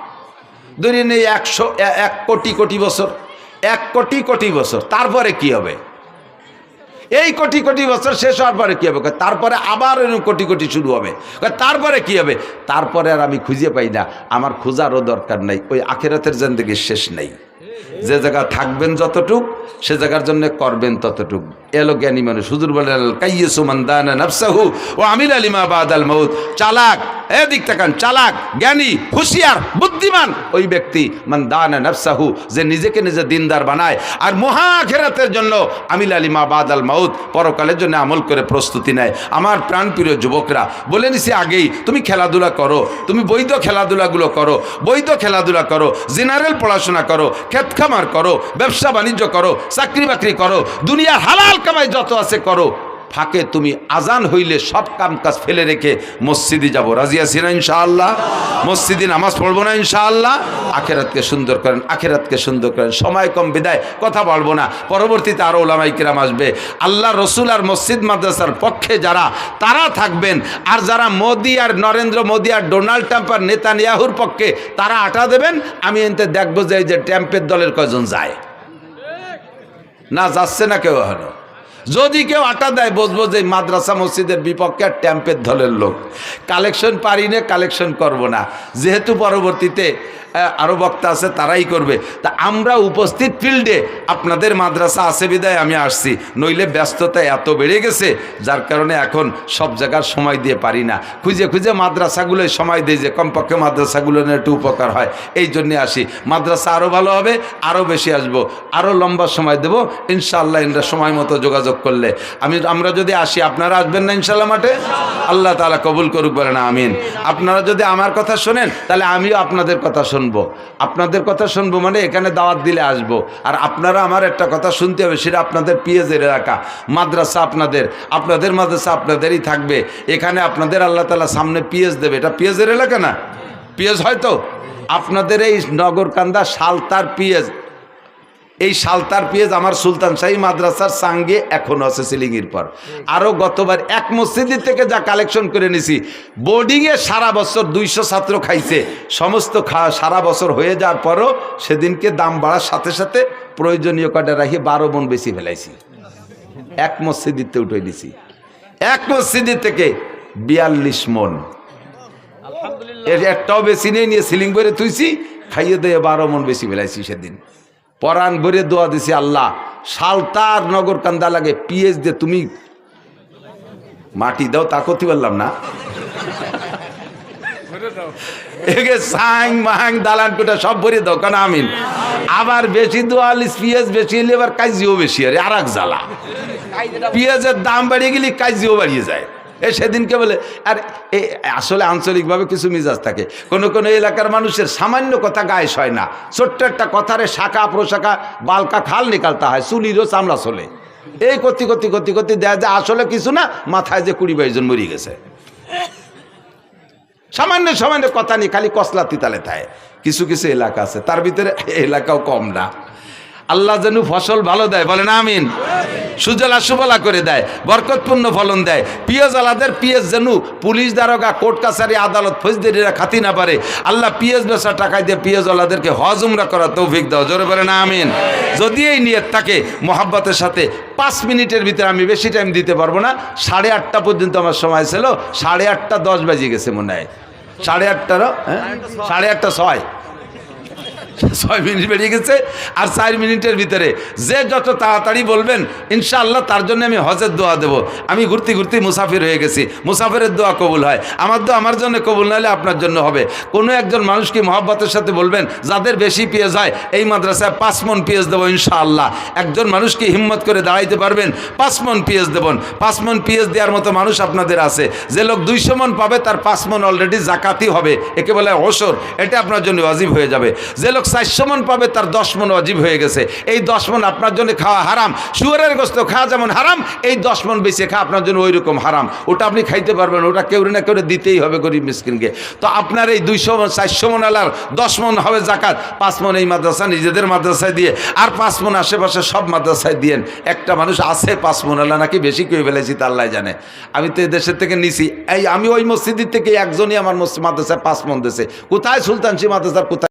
ধরে নেই 1 কোটি কোটি বছর, 1 কোটি কোটি বছর, তারপরে কি হবে? এই কোটি কোটি বছর শেষ হওয়ার পরে কি হবে? তারপরে আবার কোটি কোটি শুরু হবে, তারপরে কি হবে? তারপরে আর আমি খুঁজে পাই না। আমার খোঁজারও দরকার নাই, ওই আখিরাতের জিন্দেগির শেষ নেই। যে জায়গা থাকবেন যতটুক, সে জায়গার জন্য করবেন ততটুক। এলো জ্ঞানী মানুষ। হুজুর বলেন, কাইয়্যিসু মান দানা নাফসাহু ওয়া আমিলা লিমা বাদাল মাউত। চালাক, এদিক তাকান, চালাক, জ্ঞানী, হুঁশিয়ার, বুদ্ধিমান ওই ব্যক্তি মান দানা নাফসাহু, যে নিজেকে নিজে দিনদার বানায়, আর মহা আখিরাতের জন্য আমিলা লিমা বাদাল মাউত, পরকালের জন্য আমল করে প্রস্তুতি নেয়। আমার প্রাণপ্রিয় যুবকরা, বলে নিছি আগেই, তুমি খেলাধুলা করো, তুমি বৈধ খেলাধুলাগুলো করো, বৈধ খেলাধুলা করো, জেনারেল পড়াশোনা করো, ক্ষেত খামার করো, ব্যবসা বাণিজ্য করো, চাকরি বাকরি করো, দুনিয়ার হালাল কামাই যত আছে করো। ফাঁকে তুমি আজান হইলে সব কাম কাজ ফেলে রেখে মসজিদে যাব, রাজি আছি না ইনশাআল্লাহ? মসজিদে নামাজ পড়বো না ইনশাআল্লাহ? আখেরাতকে সুন্দর করেন, আখেরাতকে সুন্দর করেন। সময় কম বিদায় কথা বলবো না, পরবর্তীতে আরও ওলামায়ে কিরাম আসবে। আল্লাহ রসুল আর মসজিদ মাদ্রাসার পক্ষে যারা, তারা থাকবেন। আর যারা মোদি আর নরেন্দ্র মোদি আর ডোনাল্ড ট্রাম্প আর নেতানিয়াহুর পক্ষে, তারা আটা দেবেন। আমি এতে দেখবো যে এই যে ট্রাম্পের দলের কয়জন যায়, না যাচ্ছে না কেউ হলো। যদি কেউ আটা দেয়, বুঝবো যে মাদ্রাসা মসজিদের বিপক্ষে আর ট্যাম্পের দলের লোক। কালেকশন পারি না, কালেকশন করব না, যেহেতু পরবর্তীতে আরও বক্তা আছে তারাই করবে। তা আমরা উপস্থিত ফিল্ডে, আপনাদের মাদ্রাসা আছে বিদায় আমি আসছি, নইলে ব্যস্ততা এত বেড়ে গেছে যার কারণে এখন সব জায়গার সময় দিয়ে পারি না। খুঁজে খুঁজে মাদ্রাসাগুলোই সময় দিই যে কমপক্ষে মাদ্রাসাগুলো নিয়ে একটু উপকার হয়, এই জন্যে আসি। মাদ্রাসা আরও ভালো হবে, আরও বেশি আসবো, আরও লম্বা সময় দেবো ইনশাআল্লাহ। ইনরা সময় মতো যোগাযোগ করলে আমরা যদি আসি, আপনারা আসবেন না ইনশাআল্লাহ মাঠে? আল্লাহ তাআলা কবুল করুক, বলেন আমিন। আপনারা যদি আমার কথা শোনেন, তাহলে আমিও আপনাদের কথা শুনবো। আপনাদের কথা শুনবো মানে এখানে দাওয়াত দিলে আসবো। আর আপনারা আমার একটা কথা শুনতে হবে, সেটা আপনাদের পিএজের এলাকা, মাদ্রাসা আপনাদের, আপনাদের মাদ্রাসা আপনাদেরই থাকবে। এখানে আপনাদের আল্লাহ তাআলা সামনে পিএজ দেবে। এটা পিএজের এলাকা না? পিএজ হয়তো আপনাদের এই নগরকান্দা সালতার পিএজ, এই সালতার পিএজ আমার সুলতান শাহী মাদ্রাসার সঙ্গে এখনও আছে সিলিংয়ের পর। আরও গতবার এক মসজিদ থেকে যা কালেকশন করে নিছি, বোর্ডিংয়ে সারা বছর 200 ছাত্র খাইছে। সমস্ত সারা বছর হয়ে যাওয়ার পরও সেদিনকে দাম বাড়ার সাথে সাথে প্রয়োজনীয় কটা রাখি 12 মণ বেশি ফেলাইছি। এক মসজিদে উঠে নিছি, এক মসজিদ থেকে 42 মণ। এর একটাও বেশি নেই, নিয়ে সিলিং ভরে তুইছি, খাইয়ে দিয়ে 12 মণ বেশি ফেলাইছি সেদিন। পরাণ ভরে দোয়া দিছি, আল্লাহ সালতার নগর কান্দা লাগে পিএইচ দিয়ে তুমি মাটি দাও, তা করতে পারলাম না। একে সাং মাং দালান কোটা সব ভরিয়ে দাও কেন আমিন। আবার বেশি দোয়ালিশ পেঁয়াজ বেশি হলে এবার কাজিও বেশি আর এক জ্বালা, পেঁয়াজের দাম বাড়িয়ে গেলে কাজিও বাড়িয়ে যায়। সেদিনকে বলে আর আসলে আঞ্চলিকভাবে কিছু মিজাজ থাকে, কোনো কোনো এলাকার মানুষের সামান্য কথা গায়ে হয় না, ছোট্ট একটা কথারে শাখা প্রশাখা বালকা খাল নিকালতে হয়, চুলিরও চামড়া চলে। এই করতে করতে করতে করতে দেয়া যায় আসলে কিছু না, মাথায় যে 20-22 জন মরে গেছে সামান্য সামান্য কথা নিয়ে খালি কসলা তিতালে থাকে। কিছু কিছু এলাকা আছে, তার ভিতরে এলাকাও কম না। আল্লাহ যেন ফসল ভালো দেয়, বলেন আমিন। সুজলা সুফলা করে দেয়, বরকতপূর্ণ ফলন দেয়। পিঁয়াজ আলাদের পিঁয়াজ যেন পুলিশ দারোগা কোর্ট কাছারি আদালত ফৌজদারিরা খাতি না পারে। আল্লাহ পিঁয়াজ বেচা টাকায় দিয়ে পিঁয়াজ আলাদেরকে হজ উমরা করার তৌফিক দাও, জোরে বলেন আমিন। যদি এই নিয়ত থাকে মোহাব্বতের সাথে 5 মিনিটের ভিতরে, আমি বেশি টাইম দিতে পারবো না, 8:30 পর্যন্ত আমার সময় ছিল, 8:30-10 বাজে গেছে মনে হয়, 8:30 হ্যাঁ 8:30 6 মিনিট বেরিয়ে গেছে। আর 4 মিনিটের ভিতরে যে যত তাড়াতাড়ি বলবেন ইনশাআল্লাহ তার জন্য আমি হজের দোয়া দেব। আমি ঘুরতে ঘুরতে মুসাফির হয়ে গেছি, মুসাফিরের দোয়া কবুল হয়, আমার দোয়া আমার জন্য কবুল না হলে আপনার জন্য হবে। কোনো একজন মানুষকে মহব্বতের সাথে বলবেন যাদের বেশি পেঁয়াজ হয় এই মাদ্রাসায় 5 মণ পেঁয়াজ দেবো ইনশাআল্লাহ। একজন মানুষকে হিম্মত করে দাঁড়াইতে পারবেন 5 মণ পেঁয়াজ দেবেন। 5 মণ পেঁয়াজ দেওয়ার মতো মানুষ আপনাদের আছে। যে লোক 200 মণ পাবে তার 5 মণ অলরেডি জাকাতই হবে, একে বলে ওসর, এটা আপনার জন্য ওয়াজিব হয়ে যাবে। যে লোক 400 মণ পাবে তার 10 মণ ওয়াজিব হয়ে গেছে। এই 10 মণ আপনার জন্য খাওয়া হারাম, শুয়োরের গোশত খাওয়া যেমন হারাম, এই 10 মণ বেশি খাওয়া আপনার জন্য ওই রকম হারাম। ওটা আপনি খাইতে পারবেন, ওটা কেউ না কেউ দিতেই হবে গরিব মিসকিনকে। তো আপনার এই 200 মণ 400 মণ আলার 10 মণ হবে জাকাত, 5 মণ এই মাদ্রাসা নিজেদের মাদ্রাসায় দিয়ে, আর 5 মণ আশেপাশে সব মাদ্রাসায় দিয়েন। একটা মানুষ আছে 5 মণ আলা নাকি বেশি কেউ ফেলেছি তা আল্লাহ জানে। আমি তো দেশের থেকে নিছি, এই আমি ওই মসজিদের থেকে একজনই আমার মাদ্রাসায় 5 মণ দিয়েছে। কোথায় সুলতানশি মাদ্রাসার কোথায়